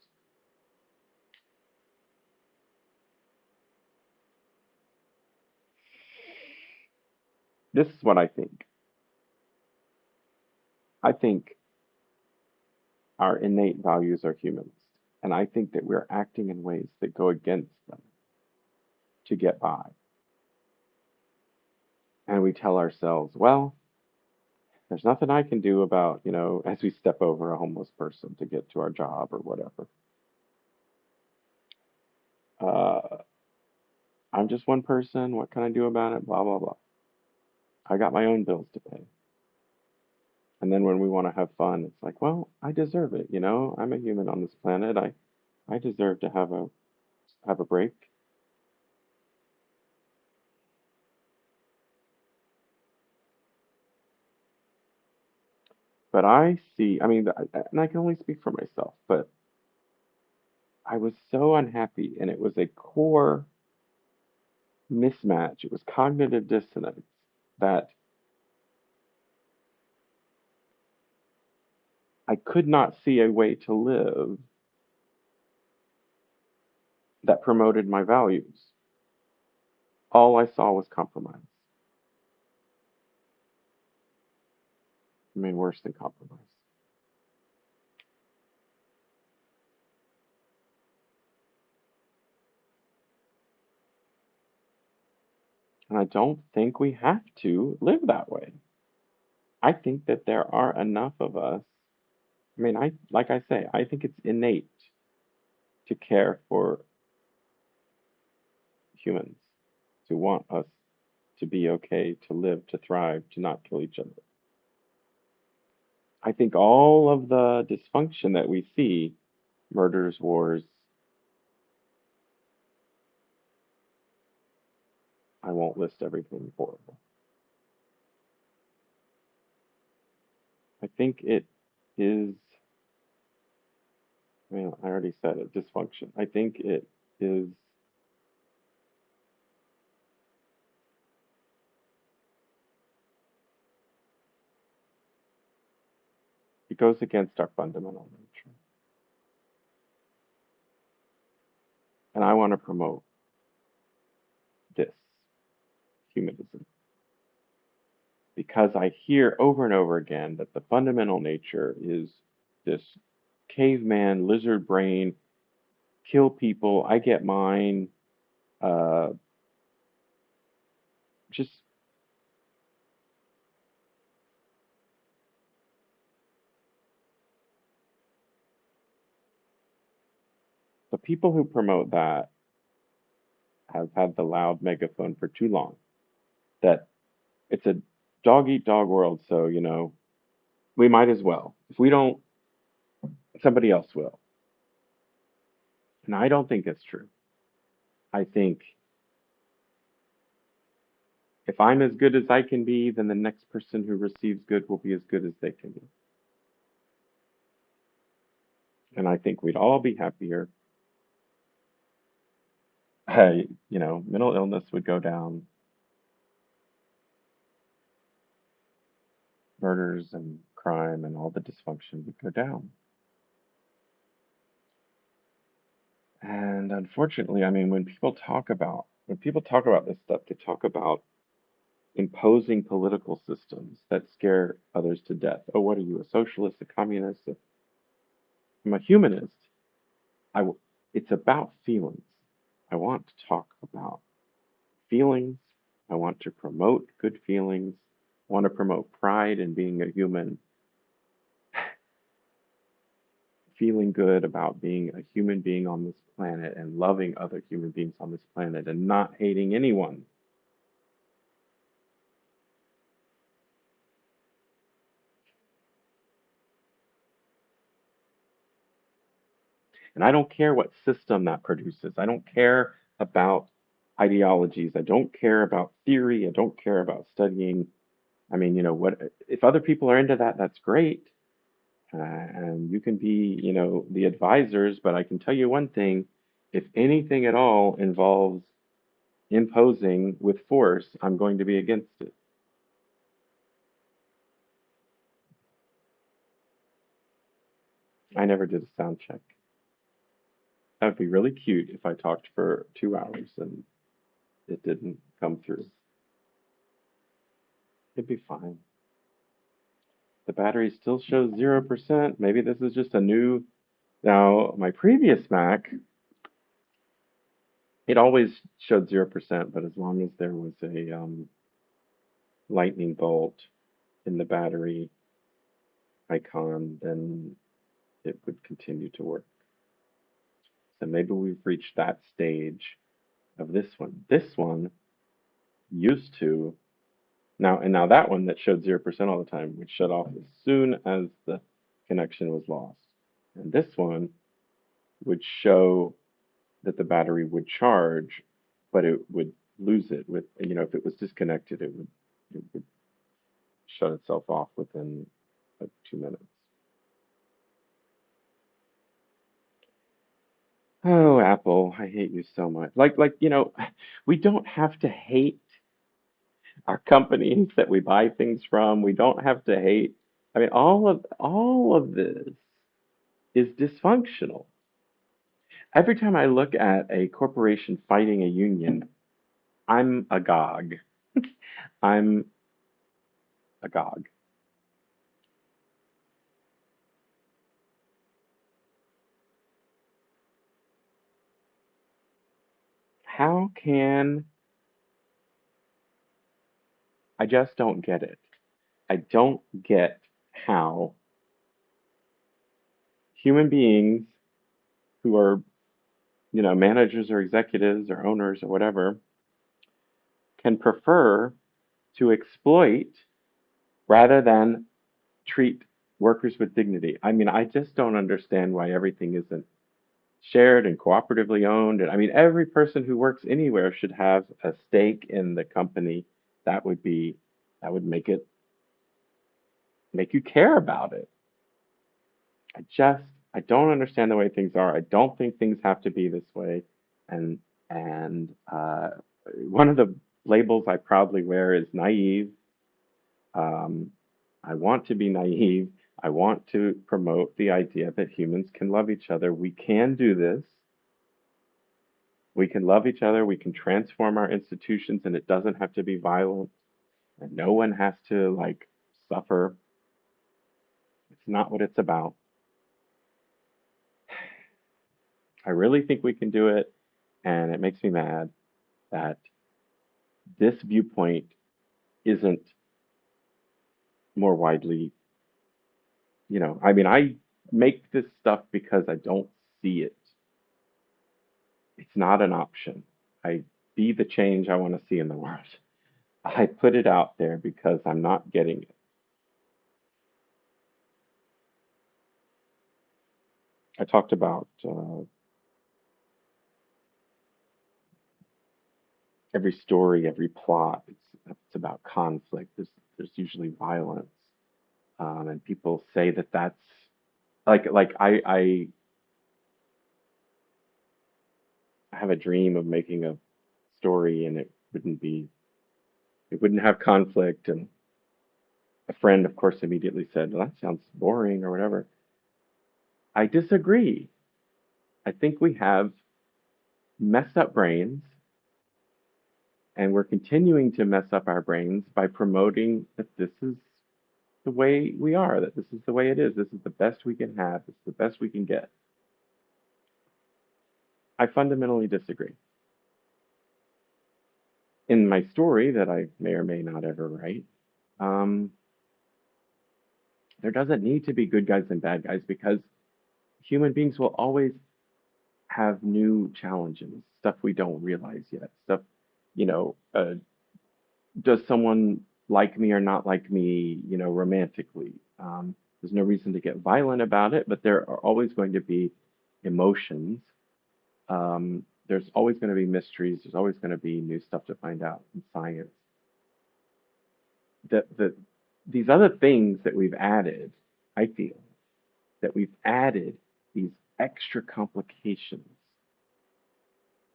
This is what I think. I think our innate values are humanist. And I think that we're acting in ways that go against them to get by. And we tell ourselves, well, there's nothing I can do about, as we step over a homeless person to get to our job or whatever. Uh, I'm just one person. What can I do about it? Blah, blah, blah. I got my own bills to pay. And then when we want to have fun, it's like, well, I deserve it. I'm a human on this planet. I deserve to have a break. But I see, I mean, and I can only speak for myself, but I was so unhappy, and it was a core mismatch. It was cognitive dissonance that I could not see a way to live that promoted my values. All I saw was compromise. I mean, worse than compromise. And I don't think we have to live that way. I think that there are enough of us. I mean, like I say, I think it's innate to care for humans, to want us to be okay, to live, to thrive, to not kill each other. I think all of the dysfunction that we see, murders, wars, I won't list everything horrible. I think it is, well, I already said it, dysfunction. I think is, it goes against our fundamental nature. And I want to promote this humanism because I hear over and over again that the fundamental nature is this caveman, lizard brain, kill people, I get mine, uh, just the people who promote that have had the loud megaphone for too long. That it's a dog eat dog world, so, we might as well. If we don't, somebody else will. And I don't think that's true. I think if I'm as good as I can be, then the next person who receives good will be as good as they can be. And I think we'd all be happier. Mental illness would go down, murders and crime and all the dysfunction would go down. And unfortunately, I mean, when people talk about this stuff, they talk about imposing political systems that scare others to death. Oh, what are you, a socialist, a communist? I'm a humanist. It's about feelings. I want to talk about feelings. I want to promote good feelings. I want to promote pride in being a human, feeling good about being a human being on this planet and loving other human beings on this planet and not hating anyone. And I don't care what system that produces. I don't care about ideologies. I don't care about theory. I don't care about studying. I mean, what if other people are into that, that's great. And you can be, the advisors, but I can tell you one thing, if anything at all involves imposing with force, I'm going to be against it. I never did a sound check. That would be really cute if I talked for 2 hours and it didn't come through. It'd be fine. The battery still shows 0%. Maybe this is just a new. Now, my previous Mac, it always showed 0%, but as long as there was a lightning bolt in the battery icon, then it would continue to work. So maybe we've reached that stage of this one. This one used to now that one that showed 0% all the time would shut off as soon as the connection was lost. And this one would show that the battery would charge, but it would lose it with, if it was disconnected, it would shut itself off within like 2 minutes. Oh, Apple, I hate you so much. We don't have to hate our companies that we buy things from. We don't have to hate. I mean, all of this is dysfunctional. Every time I look at a corporation fighting a union, I'm agog. I'm agog. How can I just don't get it? I don't get how human beings who are, managers or executives or owners or whatever can prefer to exploit rather than treat workers with dignity. I mean, I just don't understand why everything isn't shared and cooperatively owned. And I mean, every person who works anywhere should have a stake in the company. That would be, that would make you care about it. I just, I don't understand the way things are. I don't think things have to be this way. And, and one of the labels I proudly wear is naive. Um, I want to be naive. I want to promote the idea that humans can love each other. We can do this. We can love each other. We can transform our institutions, and it doesn't have to be violent. And no one has to suffer. It's not what it's about. I really think we can do it, and it makes me mad that this viewpoint isn't more widely, I mean, I make this stuff because I don't see it. It's not an option. I be the change I want to see in the world. I put it out there because I'm not getting it. I talked about every story, every plot. It's about conflict. There's usually violence, and people say that that's I have a dream of making a story, and it wouldn't have conflict. And a friend, of course, immediately said, "Well, that sounds boring," or whatever. I disagree. I think we have messed up brains, and we're continuing to mess up our brains by promoting that this is the way we are, that this is the way it is, this is the best we can have, this is the best we can get. I fundamentally disagree. In my story that I may or may not ever write, um, there doesn't need to be good guys and bad guys because human beings will always have new challenges, stuff we don't realize yet, stuff, does someone like me or not like me, romantically? There's no reason to get violent about it, but there are always going to be emotions. There's always going to be mysteries. There's always going to be new stuff to find out in science. That these other things that we've added, I feel, that we've added these extra complications.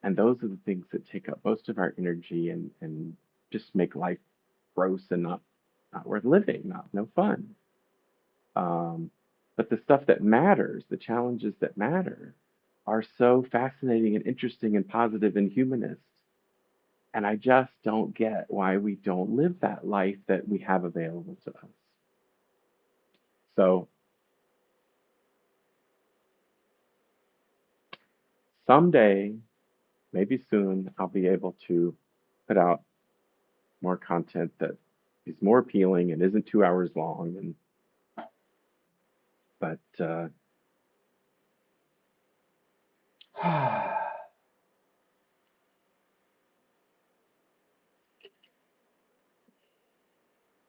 And those are the things that take up most of our energy and just make life gross and not worth living, not no fun. Um, but the stuff that matters, the challenges that matter, are so fascinating and interesting and positive and humanist. And I just don't get why we don't live that life that we have available to us. So someday, maybe soon, I'll be able to put out more content that is more appealing and isn't 2 hours long. And but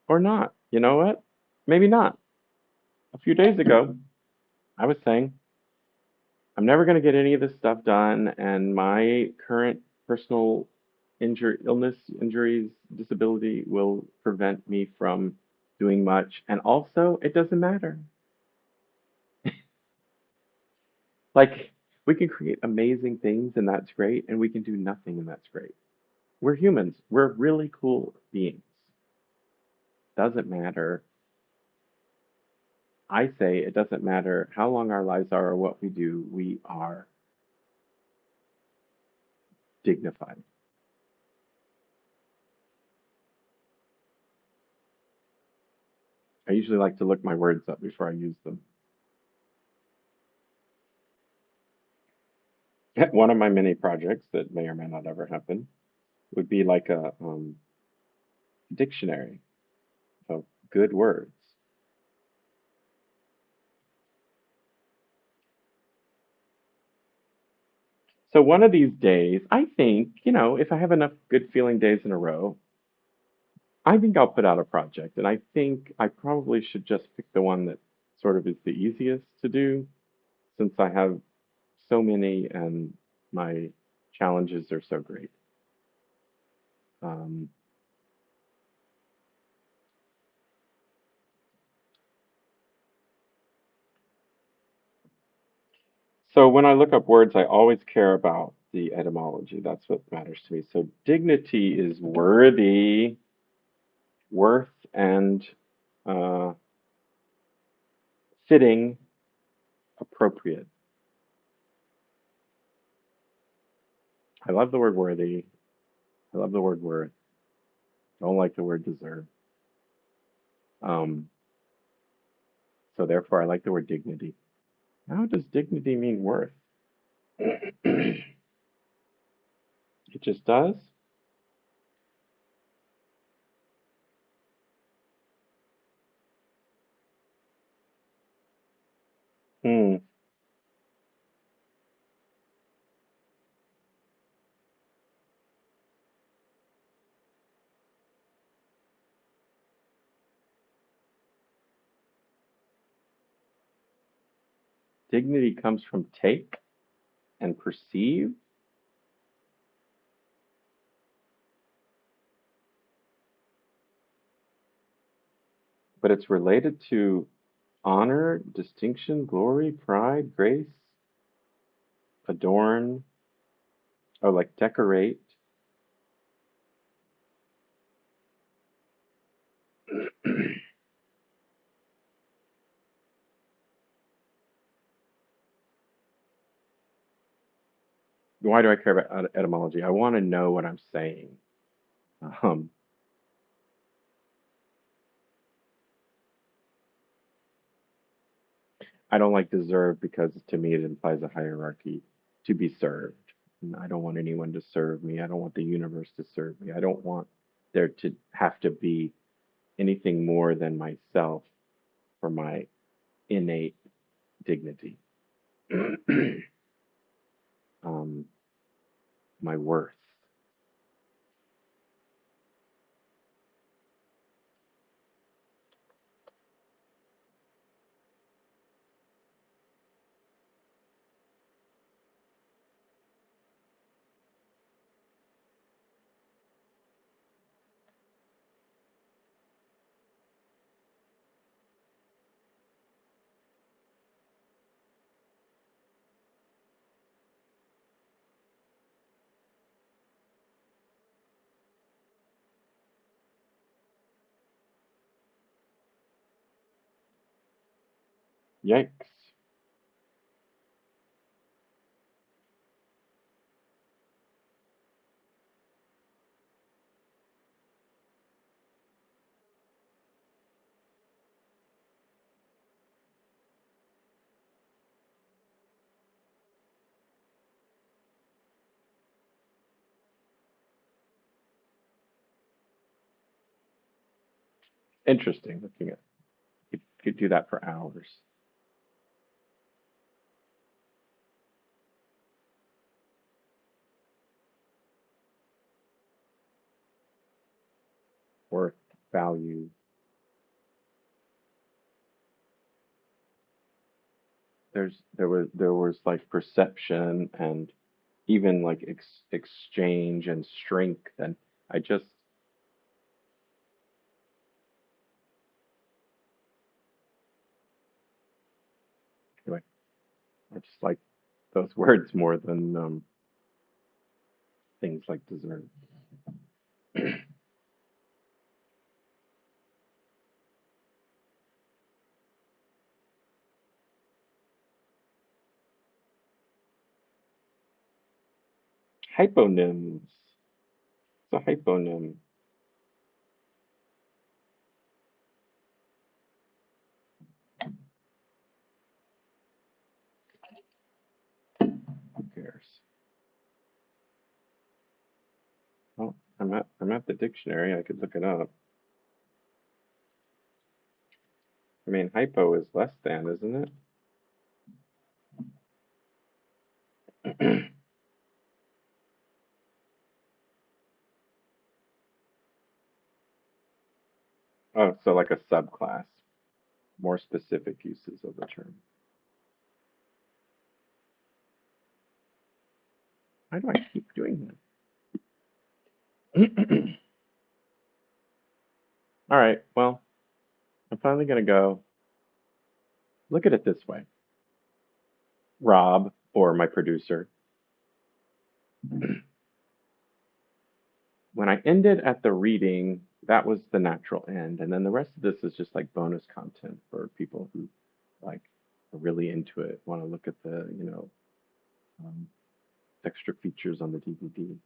or not. You know what? Maybe not. A few days ago, I was saying I'm never going to get any of this stuff done, and my current personal illness, injuries, disability will prevent me from doing much. And also, it doesn't matter. Like, we can create amazing things, and that's great, and we can do nothing, and that's great. We're humans. We're really cool beings. Doesn't matter. I say it doesn't matter how long our lives are or what we do, we are dignified. I usually like to look my words up before I use them. One of my many projects that may or may not ever happen would be like a dictionary of good words. So one of these days, I think, if I have enough good feeling days in a row, I think I'll put out a project. And I think I probably should just pick the one that sort of is the easiest to do since I have so many and my challenges are so great. Um, so when I look up words, I always care about the etymology. That's what matters to me. So dignity is worthy, worth, and uh, fitting, appropriate. I love the word worthy. I love the word worth. Don't like the word deserve. Um, so therefore, I like the word dignity. How does dignity mean worth? It just does. Hmm. Dignity comes from take and perceive, but it's related to honor, distinction, glory, pride, grace, adorn, or like decorate. Why do I care about etymology? I want to know what I'm saying. Um, I don't like deserve because to me it implies a hierarchy to be served. And I don't want anyone to serve me. I don't want the universe to serve me. I don't want there to have to be anything more than myself for my innate dignity, um, my worth. Yikes. Interesting looking at you could do that for hours. Worth, value. There was like perception and even like exchange and strength, and I just anyway, I just like those words more than things like dessert. Hyponyms. It's a hyponym. Who cares? Oh, I'm at the dictionary. I could look it up. I mean, hypo is less than, isn't it? Oh, so like a subclass. More specific uses of the term. Why do I keep doing that? All right, well, I'm finally going to go. Look at it this way. Rob, or my producer, when I ended at the reading, that was the natural end. And then the rest of this is just like bonus content for people who like are really into it, want to look at the, um, extra features on the DVD.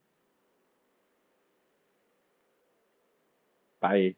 Bye.